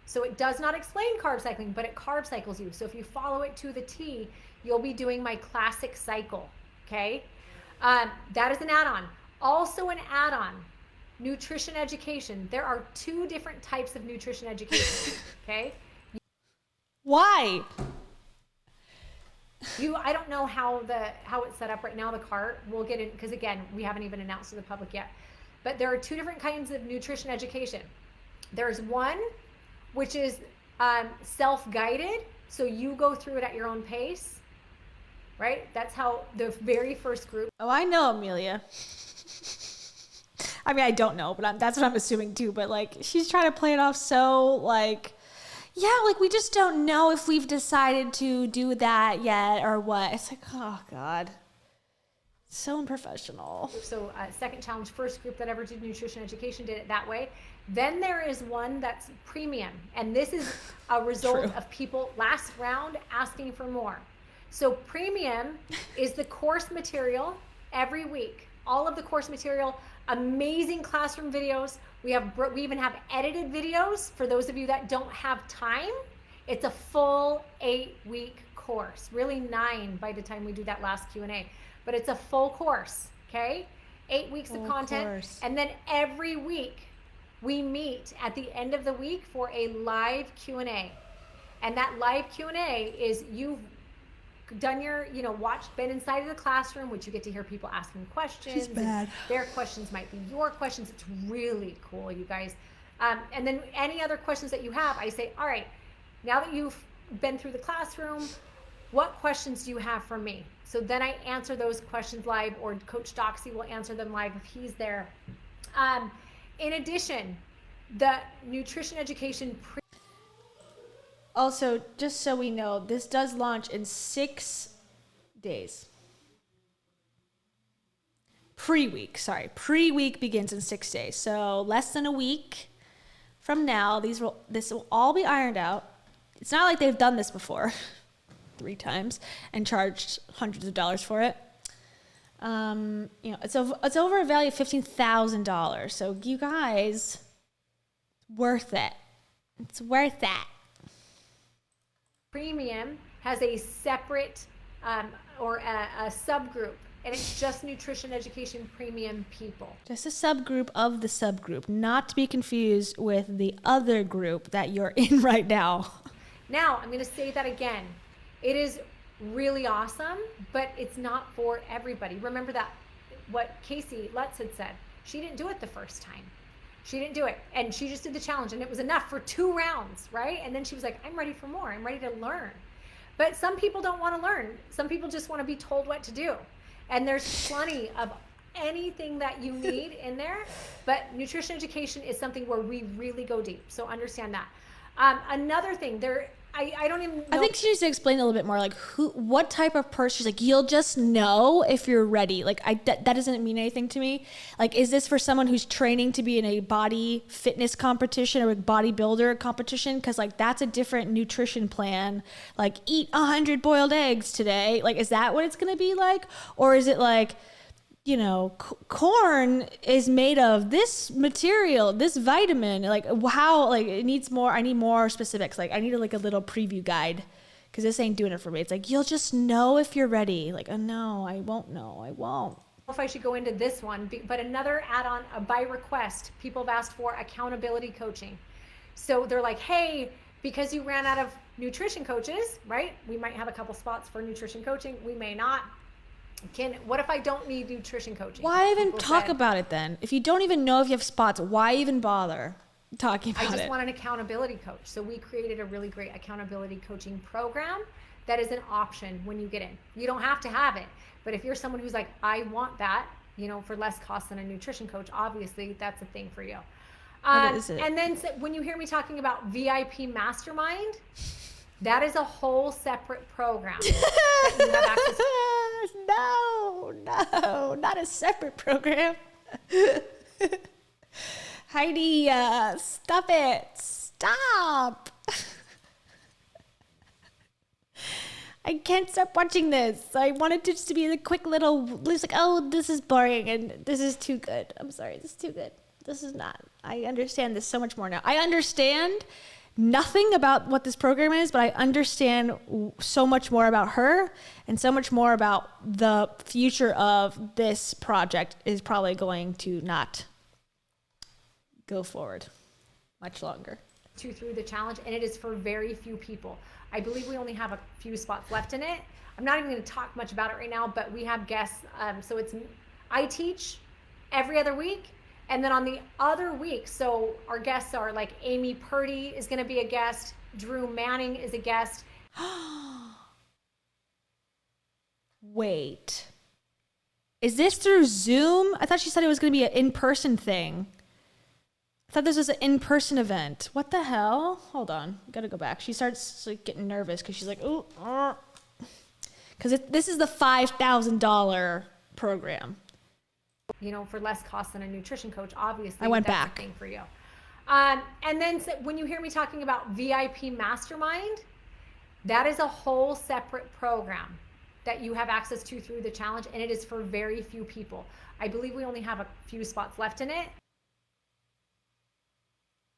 So it does not explain carb cycling, but it carb cycles you. So if you follow it to the T, you'll be doing my classic cycle, okay? That is an add-on. Also an add-on, nutrition education. There are 2 different types of nutrition education, okay? Why? I don't know how it's set up right now, the cart. We'll get in, because again, we haven't even announced to the public yet. But there are 2 different kinds of nutrition education. There's one which is self-guided, so you go through it at your own pace, right? That's how the very first group. Oh, I know, Amelia. I mean, I don't know, but that's what I'm assuming too. But like, she's trying to play it off so like, yeah, like we just don't know if we've decided to do that yet or what. It's like, oh God, so unprofessional. So second challenge, first group that ever did nutrition education did it that way. Then there is one that's premium, and this is a result of people last round asking for more. So premium is the course material every week. All of the course material, amazing classroom videos. We even have edited videos for those of you that don't have time. It's a full 8-week course, really 9 by the time we do that last Q&A. But it's a full course, okay? 8 weeks of content. And then every week we meet at the end of the week for a live Q&A. And that live Q&A is you've done your, been inside of the classroom, which you get to hear people asking questions. She's bad. Their questions might be your questions. It's really cool, you guys. And then any other questions that you have, I say, all right, now that you've been through the classroom, what questions do you have for me? So then I answer those questions live, or Coach Doxy will answer them live if he's there. In addition, the nutrition education Also, just so we know, this does launch in 6 days. Pre-week begins in 6 days. So less than a week from now, this will all be ironed out. It's not like they've done this before 3 times and charged hundreds of dollars for it. It's over a value of $15,000. So you guys, worth it. It's worth that. Premium has a separate or a subgroup, and it's just nutrition education premium people. Just a subgroup of the subgroup, not to be confused with the other group that you're in right now. Now, I'm going to say that again. It is really awesome, but it's not for everybody. Remember that what Casey Lutz had said. She didn't do it the first time. She didn't do it. And she just did the challenge, and it was enough for 2 rounds, right? And then she was like, I'm ready for more. I'm ready to learn. But some people don't want to learn. Some people just want to be told what to do. And there's plenty of anything that you need in there. But nutrition education is something where we really go deep. So understand that. Another thing, I don't even know. I think she needs to explain a little bit more, like what type of person. She's like, you'll just know if you're ready. Like that doesn't mean anything to me. Like, is this for someone who's training to be in a body fitness competition or a bodybuilder competition? Because like that's a different nutrition plan. Like eat 100 boiled eggs today. Like, is that what it's going to be like? Or is it like, corn is made of this material, this vitamin, like how, like it needs more, I need more specifics. Like I need a little preview guide because this ain't doing it for me. It's like, you'll just know if you're ready. Like, oh no, I won't know. I won't. If I should go into this one, but another add-on by request, people have asked for accountability coaching. So they're like, hey, because you ran out of nutrition coaches, right? We might have a couple spots for nutrition coaching. We may not. What if I don't need nutrition coaching? Why even talk about it then? If you don't even know if you have spots, why even bother talking about it? I just want an accountability coach. So we created a really great accountability coaching program that is an option when you get in. You don't have to have it. But if you're someone who's like, I want that, for less cost than a nutrition coach, obviously that's a thing for you. What is it? And then when you hear me talking about VIP Mastermind, that is a whole separate program that you have access to. No, not a separate program. Heidi, stop it. Stop. I can't stop watching this. I wanted it just to be the quick little, it's like, oh, this is boring and this is too good. I'm sorry, this is too good. This is not. I understand this so much more now. I understand nothing about what this program is, but I understand so much more about her and so much more about the future of this project is probably going to not go forward much longer. Through the challenge, and it is for very few people. I believe we only have a few spots left in it. I'm not even going to talk much about it right now, but we have guests. So I teach every other week. And then on the other week, so our guests are like Amy Purdy is going to be a guest. Drew Manning is a guest. Wait. Is this through Zoom? I thought she said it was going to be an in-person thing. I thought this was an in-person event. What the hell? Hold on. Got to go back. She starts like getting nervous because she's like, ooh. Because this is the $5,000 program. For less cost than a nutrition coach, obviously. I went that's back. A thing for you. And then when you hear me talking about VIP Mastermind, that is a whole separate program that you have access to through the challenge, and it is for very few people. I believe we only have a few spots left in it.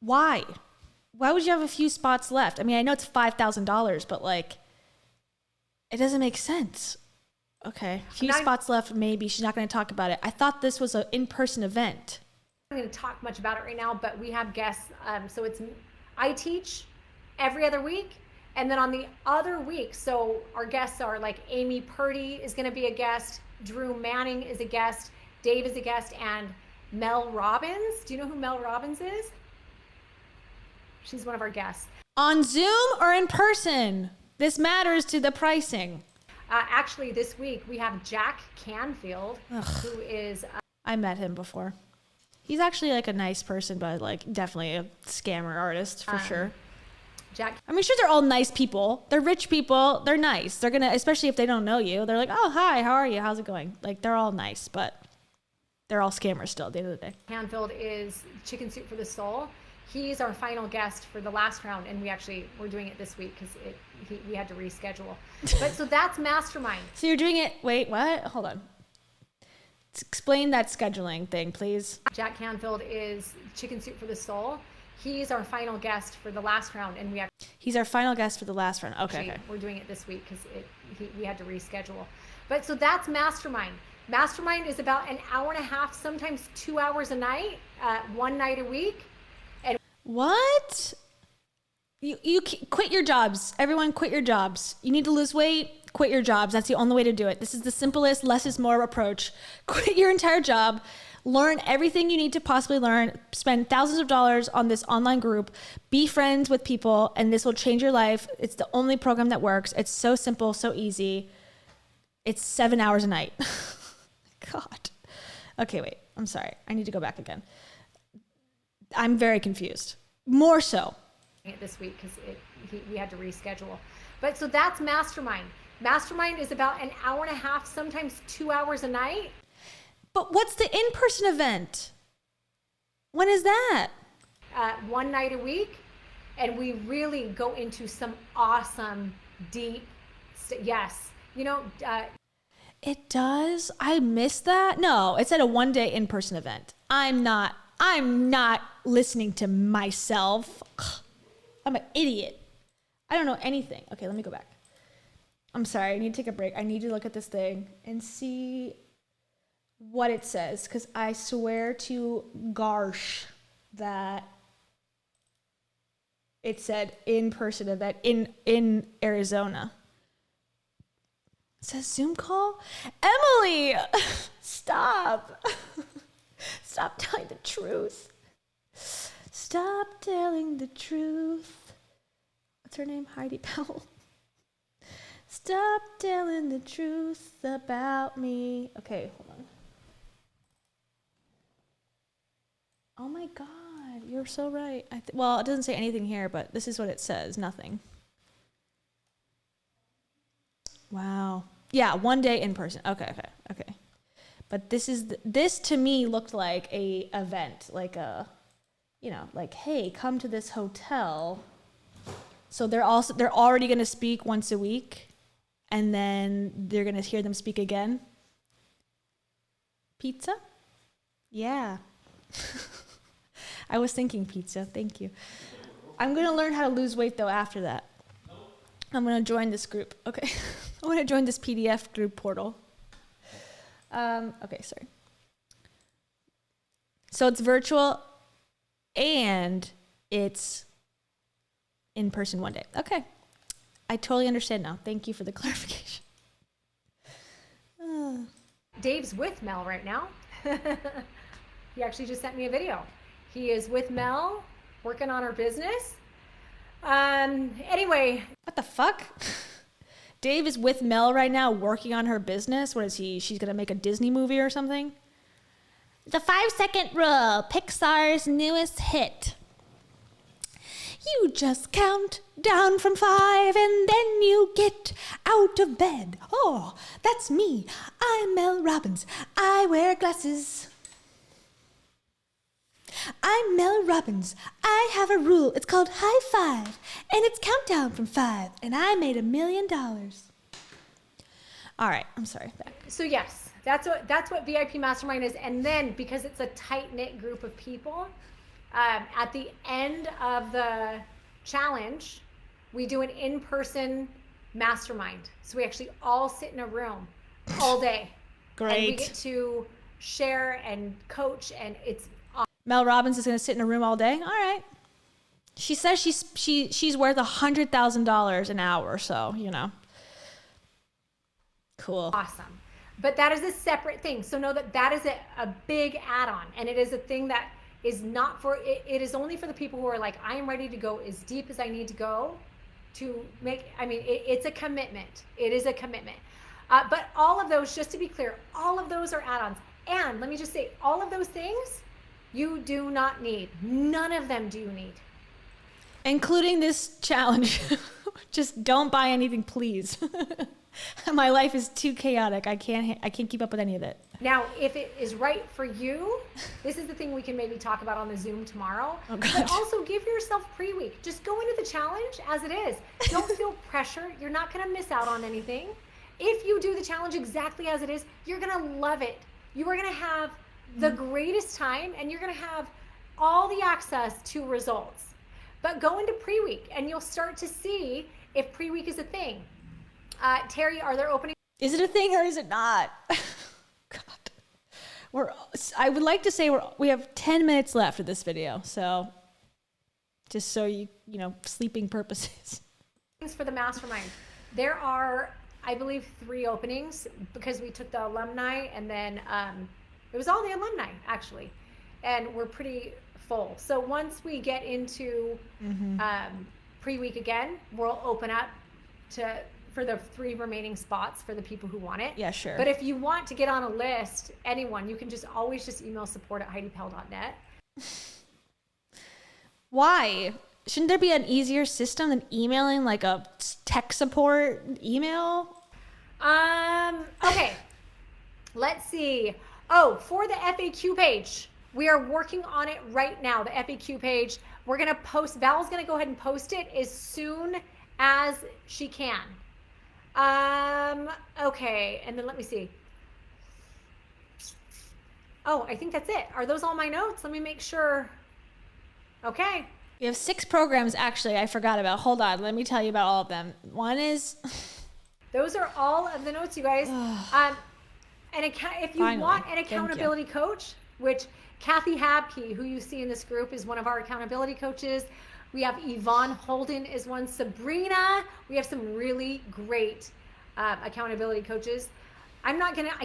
Why? Why would you have a few spots left? I mean, I know it's $5,000, but like, it doesn't make sense. Okay, a few spots left, maybe. She's not going to talk about it. I thought this was an in-person event. I'm not going to talk much about it right now, but we have guests. So I teach every other week. And then on the other week, so our guests are like Amy Purdy is going to be a guest, Drew Manning is a guest, Dave is a guest, and Mel Robbins. Do you know who Mel Robbins is? She's one of our guests. On Zoom or in person? This matters to the pricing. Actually, this week we have Jack Canfield, who is... I met him before. He's actually like a nice person, but like definitely a scammer artist for sure. Jack. I mean, sure, they're all nice people. They're rich people. They're nice. They're going to, especially if they don't know you, they're like, oh, hi, how are you? How's it going? Like, they're all nice, but they're all scammers still at the end of the day. Canfield is Chicken Soup for the Soul. He's our final guest for the last round, and we're doing it this week because we had to reschedule. But so that's Mastermind. So you're doing it, wait, what? Hold on. Explain that scheduling thing, please. Jack Canfield is Chicken Soup for the Soul. He's our final guest for the last round, and He's our final guest for the last round. Okay. We're doing it this week because we had to reschedule. But so that's Mastermind. Mastermind is about an hour and a half, sometimes 2 hours a night, one night a week. And What? You quit your jobs. Everyone quit your jobs. You need to lose weight, quit your jobs. That's the only way to do it. This is the simplest, less is more approach. Quit your entire job. Learn everything you need to possibly learn. Spend thousands of dollars on this online group. Be friends with people, and this will change your life. It's the only program that works. It's so simple, so easy. It's 7 hours a night. God. Okay, wait. I'm sorry. I need to go back again. I'm very confused. More so. This week because we had to reschedule. But so that's Mastermind. Mastermind is about an hour and a half, sometimes 2 hours a night. But what's the in-person event? When is that? One night a week. And we really go into some awesome, deep, yes. You know, It does? I missed that? No, it's at a one-day in-person event. I'm not listening to myself. Ugh, I'm an idiot. I don't know anything. Okay, let me go back. I'm sorry, I need to take a break. I need to look at this thing and see what it says, because I swear to Garsh that it said in-person event in Arizona. It says Zoom call? Emily, stop. Stop telling the truth. Stop telling the truth. What's her name? Heidi Powell. Stop telling the truth about me. Okay, hold on. Oh my God, you're so right. Well, it doesn't say anything here, but this is what it says. Nothing. Wow. Yeah, one day in person. Okay. But this to me looked like a event, like a, like, hey, come to this hotel. So they're already going to speak once a week, and then they're going to hear them speak again. Pizza? Yeah. I was thinking pizza. Thank you. I'm going to learn how to lose weight, though, after that. I'm going to join this group. Okay. I'm going to join this PDF group portal. Okay, sorry. So it's virtual and it's in person one day. Okay. I totally understand now. Thank you for the clarification. Dave's with Mel right now. He actually just sent me a video. He is with Mel, working on her business. Anyway. What the fuck? Dave is with Mel right now working on her business. What is he? She's going to make a Disney movie or something? The 5-second rule, Pixar's newest hit. You just count down from 5 and then you get out of bed. Oh, that's me. I'm Mel Robbins. I wear glasses. I'm Mel Robbins. I have a rule. It's called high five, and it's countdown from 5, and I made $1 million. All right, I'm sorry. Back. So yes, that's what VIP Mastermind is, and then because it's a tight-knit group of people, at the end of the challenge, we do an in-person mastermind. So we actually all sit in a room all day. Great. And we get to share and coach, and it's Mel Robbins is going to sit in a room all day? All right. She says she's worth $100,000 an hour, so cool. Awesome. But that is a separate thing. So know that that is a big add-on, and it is a thing that is not for it is only for the people who are like, I am ready to go as deep as I need to go to make. I mean, it's a commitment. It is a commitment. But all of those, just to be clear, all of those are add-ons. And let me just say, all of those things you do not need. None of them do you need. Including this challenge. Just don't buy anything, please. My life is too chaotic. I can't keep up with any of it. Now, if it is right for you, this is the thing we can maybe talk about on the Zoom tomorrow. Oh, God. But also give yourself pre-week. Just go into the challenge as it is. Don't feel pressure. You're not going to miss out on anything. If you do the challenge exactly as it is, you're going to love it. You are going to have the greatest time, and you're going to have all the access to results. But go into pre-week, and you'll start to see if pre-week is a thing. Terry, are there openings? Is it a thing or is it not? God. I would like to say we have 10 minutes left of this video. So just so you know, sleeping purposes. For the mastermind. There are, I believe, 3 openings because we took the alumni, and then it was all the alumni actually. And we're pretty full. So once we get into pre-week again, we'll open up for the 3 remaining spots for the people who want it. Yeah, sure. But if you want to get on a list, anyone, you can always just email support@heidipowell.net. Why? Shouldn't there be an easier system than emailing, like a tech support email? Okay. Let's see. Oh, for the FAQ page, we are working on it right now. The FAQ page, we're going to post, Val's going to go ahead and post it as soon as she can. Okay. And then let me see. Oh, I think that's it. Are those all my notes? Let me make sure. Okay. We have 6 programs, actually, I forgot about. Hold on. Let me tell you about all of them. One is... Those are all of the notes, you guys. If you want an accountability coach, which Kathy Habke, who you see in this group, is one of our accountability coaches. We have Yvonne Holden is one. Sabrina. We have some really great accountability coaches. I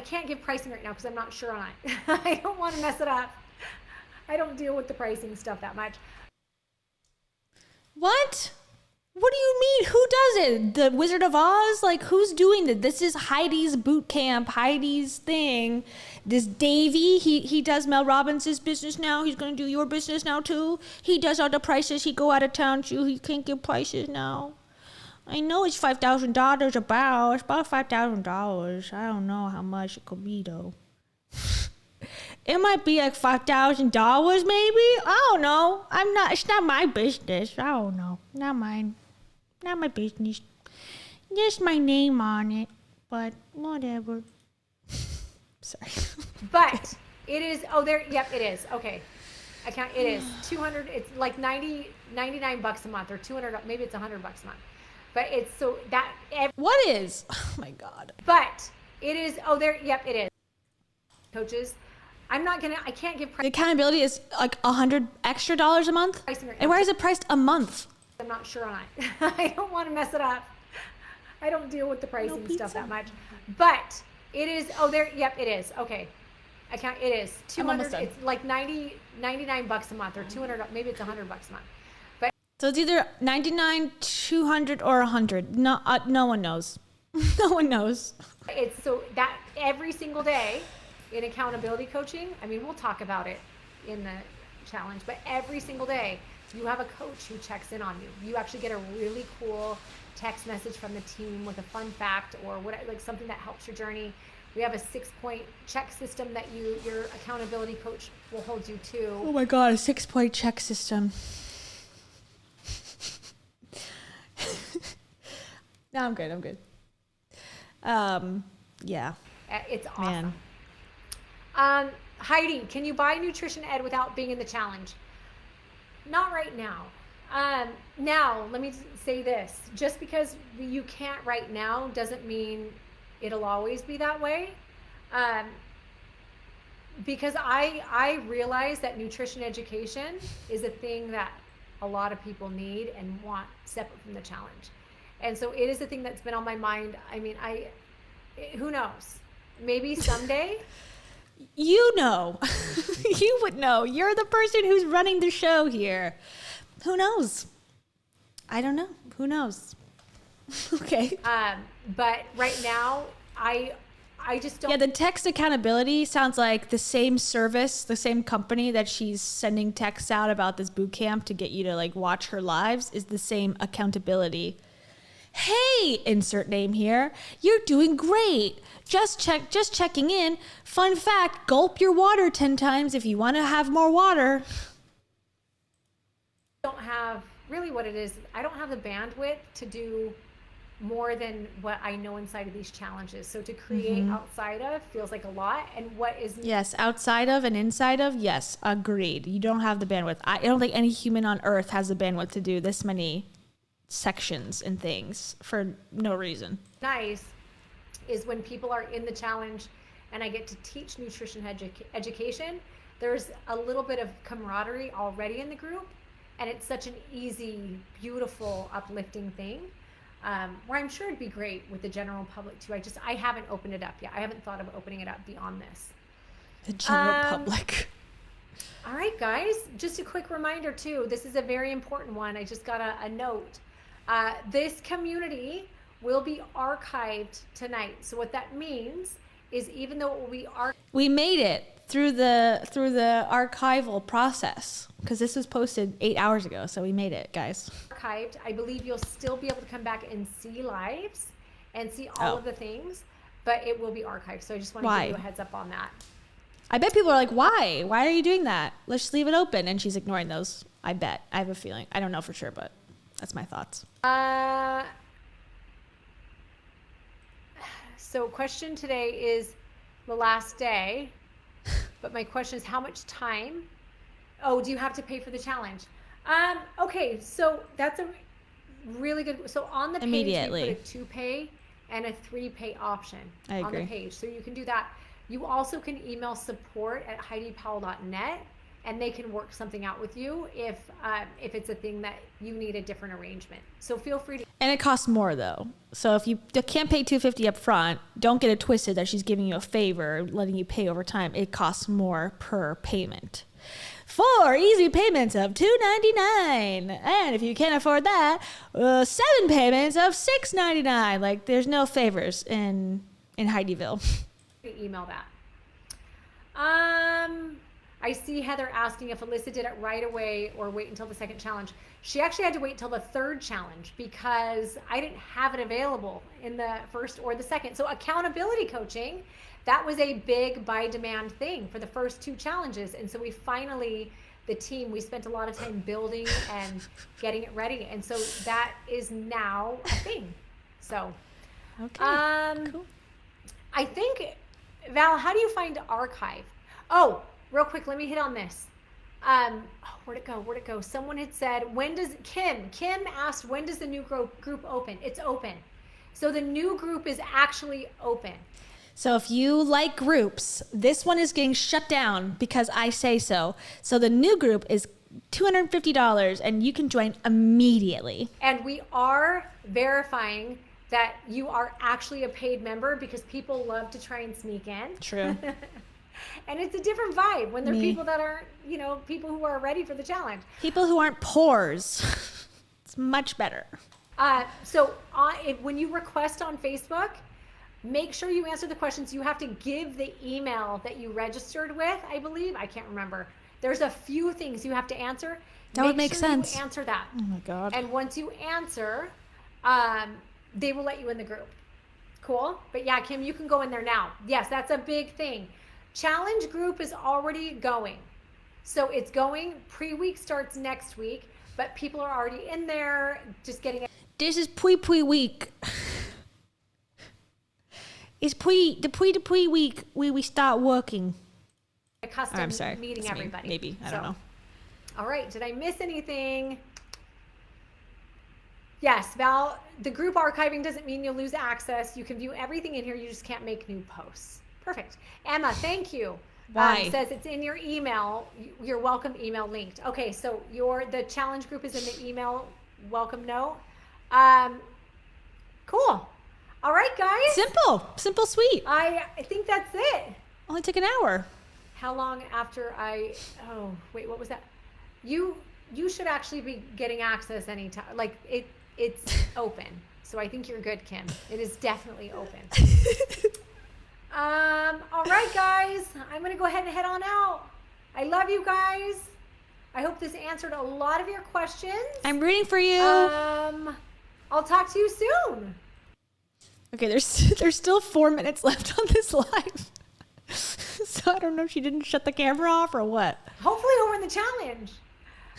can't give pricing right now because I'm not sure on it. I don't want to mess it up. I don't deal with the pricing stuff that much. What? What do you mean? Who does it? The Wizard of Oz? Like, who's doing it? This is Heidi's boot camp, Heidi's thing. This Davey, he does Mel Robbins' business now. He's going to do your business now, too. He does all the prices. He go out of town, too. He can't give prices now. I know it's $5,000 about. It's about $5,000. I don't know how much it could be, though. It might be like $5,000 maybe. I don't know. It's not my business. I don't know. Not mine. Not my business. Just my name on it. But whatever. Sorry. But it is, it is. Okay. It is 200, it's like 99 bucks a month, or 200, maybe it's 100 bucks a month. But it's so that. What is? Oh my God. But it is, it is. Coaches. I can't give The accountability is like $100 extra a month? And where is it priced a month? I'm not sure on it. I don't want to mess it up. I don't deal with the pricing stuff that much. But it is, it is. Okay. It is 200, it's like 99 bucks a month, or 200, maybe it's 100 bucks a month. But so it's either 99, 200, or 100. No one knows. No one knows. It's so that every single day in accountability coaching, I mean, we'll talk about it in the challenge, but every single day you have a coach who checks in on you. You actually get a really cool text message from the team with a fun fact or like something that helps your journey. We have a 6-point check system that your accountability coach will hold you to. Oh my God, a 6-point check system. No, I'm good. Yeah. It's awesome. Man. Heidi, can you buy nutrition ed without being in the challenge? Not right now. Now, let me say this. Just because you can't right now doesn't mean it'll always be that way. Because I realize that nutrition education is a thing that a lot of people need and want separate from the challenge. And so it is a thing that's been on my mind. I mean, who knows? Maybe someday. You know, you would know. You're the person who's running the show here. Who knows? I don't know. Who knows? Okay. But right now, I just don't. Yeah, the text accountability sounds like the same service, the same company that she's sending texts out about this boot camp to get you to like watch her lives is the same accountability. Hey, insert name here. You're doing great. Just checking in. Fun fact, gulp your water 10 times if you want to have more water. Don't have really what it is. I don't have the bandwidth to do more than what I know inside of these challenges. So to create outside of feels like a lot. And what is Yes, outside of and inside of, yes, agreed. You don't have the bandwidth. I don't think any human on earth has the bandwidth to do this many sections and things for no reason. nice is when people are in the challenge and I get to teach nutrition education, there's a little bit of camaraderie already in the group, and it's such an easy, beautiful, uplifting thing, where I'm sure it'd be great with the general public too. I haven't opened it up yet. I haven't thought of opening it up beyond this. The general public. All right, guys, just a quick reminder too. This is a very important one. I just got a note. This community will be archived tonight. So what that means is even though it will be We made it through the archival process because this was posted 8 hours ago. So we made it, guys. archived, I believe you'll still be able to come back and see lives and see all of the things, but it will be archived. So I just want to give you a heads up on that. I bet people are like, why? Why are you doing that? Let's just leave it open. And she's ignoring those. I bet. I have a feeling. I don't know for sure, but that's my thoughts. So question today is the last day, but my question is how much time? Oh, do you have to pay for the challenge? Okay, so that's a really good, so on the page Immediately. we put a 2 pay and a 3 pay option I on agree. the page. So you can do that. You also can email support@heidipowell.net and they can work something out with you if it's a thing that you need a different arrangement. So feel free to. And it costs more though. So if you can't pay $250 up front, don't get it twisted that she's giving you a favor, letting you pay over time. It costs more per payment. 4 easy payments of $2.99, and if you can't afford that, 7 payments of $6.99. Like there's no favors in Heidiville. Email that. I see Heather asking if Alyssa did it right away or wait until the second challenge. She actually had to wait till the third challenge because I didn't have it available in the first or the second. So accountability coaching, that was a big by demand thing for the first 2 challenges. And so we finally, the team, we spent a lot of time building and getting it ready. And so that is now a thing. So, Okay, cool. I think, Val, how do you find archive? Oh, real quick, let me hit on this. Where'd it go? Someone had said, Kim asked, when does the new group open? It's open. So the new group is actually open. So if you like groups, this one is getting shut down because I say so. So the new group is $250 and you can join immediately. And we are verifying that you are actually a paid member because people love to try and sneak in. True. And it's a different vibe when they're people that aren't, people who are ready for the challenge. People who aren't pores. It's much better. When you request on Facebook, make sure you answer the questions. You have to give the email that you registered with, I believe. I can't remember. There's a few things you have to answer. That would make sense. You answer that. Oh my God. And once you answer, they will let you in the group. Cool? But yeah, Kim, you can go in there now. Yes, that's a big thing. Challenge group is already going. So it's going. Pre-week starts next week, but people are already in there just getting it. This is Pui week. It's the week we start working. A custom I'm sorry. meeting It's me. everybody. Maybe. I don't know. All right. Did I miss anything? Yes, Val, the group archiving doesn't mean you'll lose access. You can view everything in here. You just can't make new posts. Perfect. Emma, thank you. Why? Says it's in your email, your welcome email linked. Okay, so the challenge group is in the email welcome note. Cool. All right, guys. Simple, sweet. I think that's it. Only took an hour. How long after oh, wait, what was that? You should actually be getting access anytime. Like it's open. So I think you're good, Kim. It is definitely open. All right, guys. I'm going to go ahead and head on out. I love you guys. I hope this answered a lot of your questions. I'm rooting for you. I'll talk to you soon. Okay, there's still 4 minutes left on this live. So I don't know if she didn't shut the camera off or what. Hopefully over in the challenge.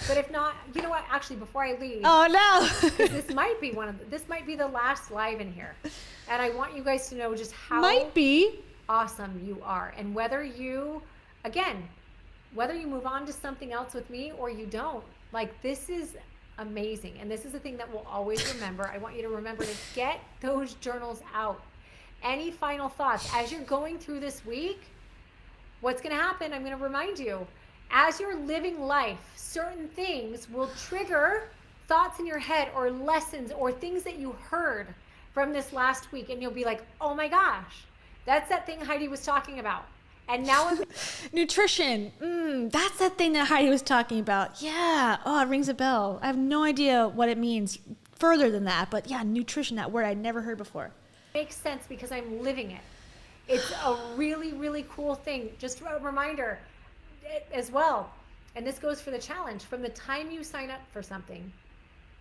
But if not, you know what? Actually, before I leave. Oh, no. this might be this might be the last live in here. And I want you guys to know just how awesome you are. And whether you move on to something else with me or you don't, like, this is amazing. And this is the thing that we'll always remember. I want you to remember to get those journals out. Any final thoughts as you're going through this week? What's going to happen? I'm going to remind you, as you're living life, certain things will trigger thoughts in your head or lessons or things that you heard from this last week. And you'll be like, oh my gosh, that's that thing Heidi was talking about. And now nutrition. That's that thing that Heidi was talking about. Yeah. Oh, it rings a bell. I have no idea what it means further than that. But yeah, nutrition, that word I'd never heard before. Makes sense because I'm living it. It's a really, really cool thing. Just a reminder as well. And this goes for the challenge. From the time you sign up for something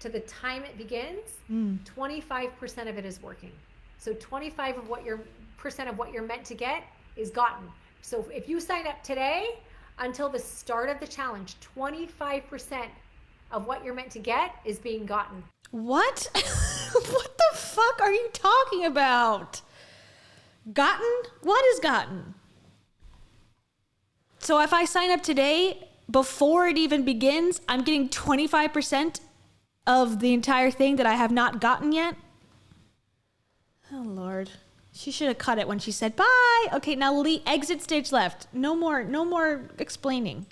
to the time it begins, 25% of it is working. So 25% of what you're meant to get is gotten. So if you sign up today until the start of the challenge, 25% of what you're meant to get is being gotten. What? What the fuck are you talking about? Gotten? What is gotten? So if I sign up today, before it even begins, I'm getting 25% of the entire thing that I have not gotten yet? Oh, Lord. She should have cut it when she said, bye. Okay, now exit stage left. No more explaining.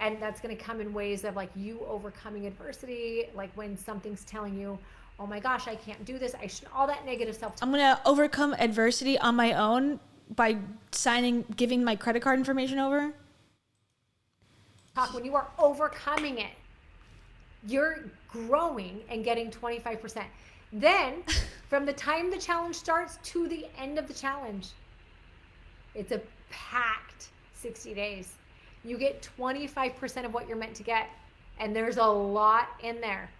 And that's going to come in ways of like you overcoming adversity, like when something's telling you, oh my gosh, I can't do this. All that negative self-talk. I'm going to overcome adversity on my own by giving my credit card information over. When you are overcoming it, you're growing and getting 25%. Then from the time the challenge starts to the end of the challenge, it's a packed 60 days. You get 25% of what you're meant to get. And there's a lot in there.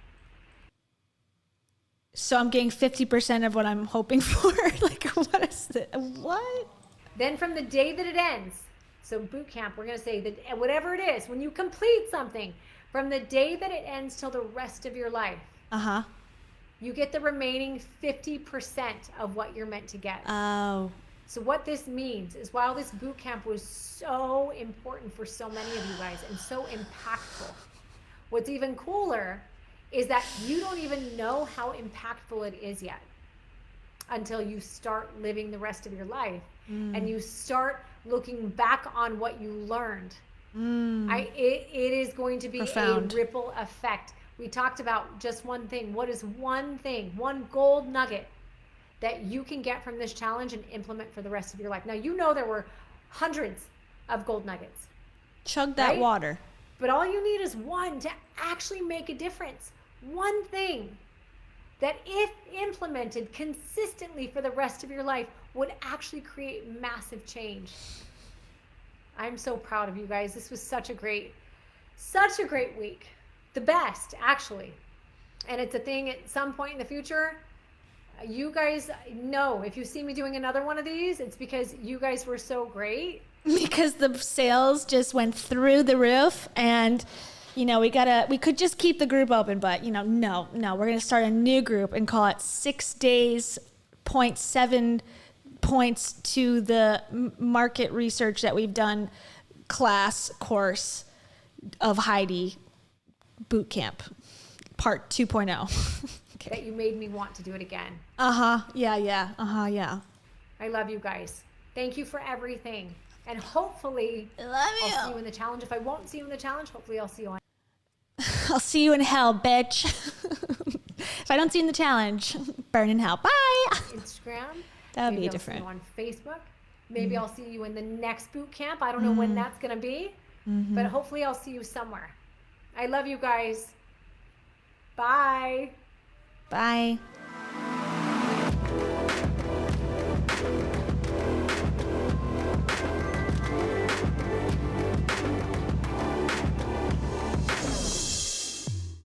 So I'm getting 50% of what I'm hoping for. Like, what is it? What? Then from the day that it ends, so boot camp, we're going to say that whatever it is, when you complete something, from the day that it ends till the rest of your life, you get the remaining 50% of what you're meant to get. Oh. So what this means is while this boot camp was so important for so many of you guys and so impactful, what's even cooler is that you don't even know how impactful it is yet until you start living the rest of your life and you start looking back on what you learned. It is going to be profound. A ripple effect. We talked about just one thing. What is one thing, one gold nugget that you can get from this challenge and implement for the rest of your life? Now, you know there were hundreds of gold nuggets. Chug that water. But all you need is one to actually make a difference. One thing that if implemented consistently for the rest of your life would actually create massive change. I'm so proud of you guys. This was such a great week. The best, actually. And it's a thing at some point in the future. You guys know if you see me doing another one of these, it's because you guys were so great. Because the sales just went through the roof, and we could just keep the group open, but no, we're gonna start a new group and call it 6 days, 0.7 points to the market research that we've done class course of Heidi boot camp part 2.0. Okay. That you made me want to do it again. Yeah. I love you guys. Thank you for everything. And hopefully I love I'll see you. you in the challenge. If I won't see you in the challenge, hopefully I'll see you on I'll see you in hell, bitch. If I don't see you in the challenge, burn in hell. Bye. Instagram. That would Maybe be I'll different. see you on Facebook. Maybe I'll see you in the next boot camp. I don't know when that's going to be, but hopefully I'll see you somewhere. I love you guys. Bye. Bye.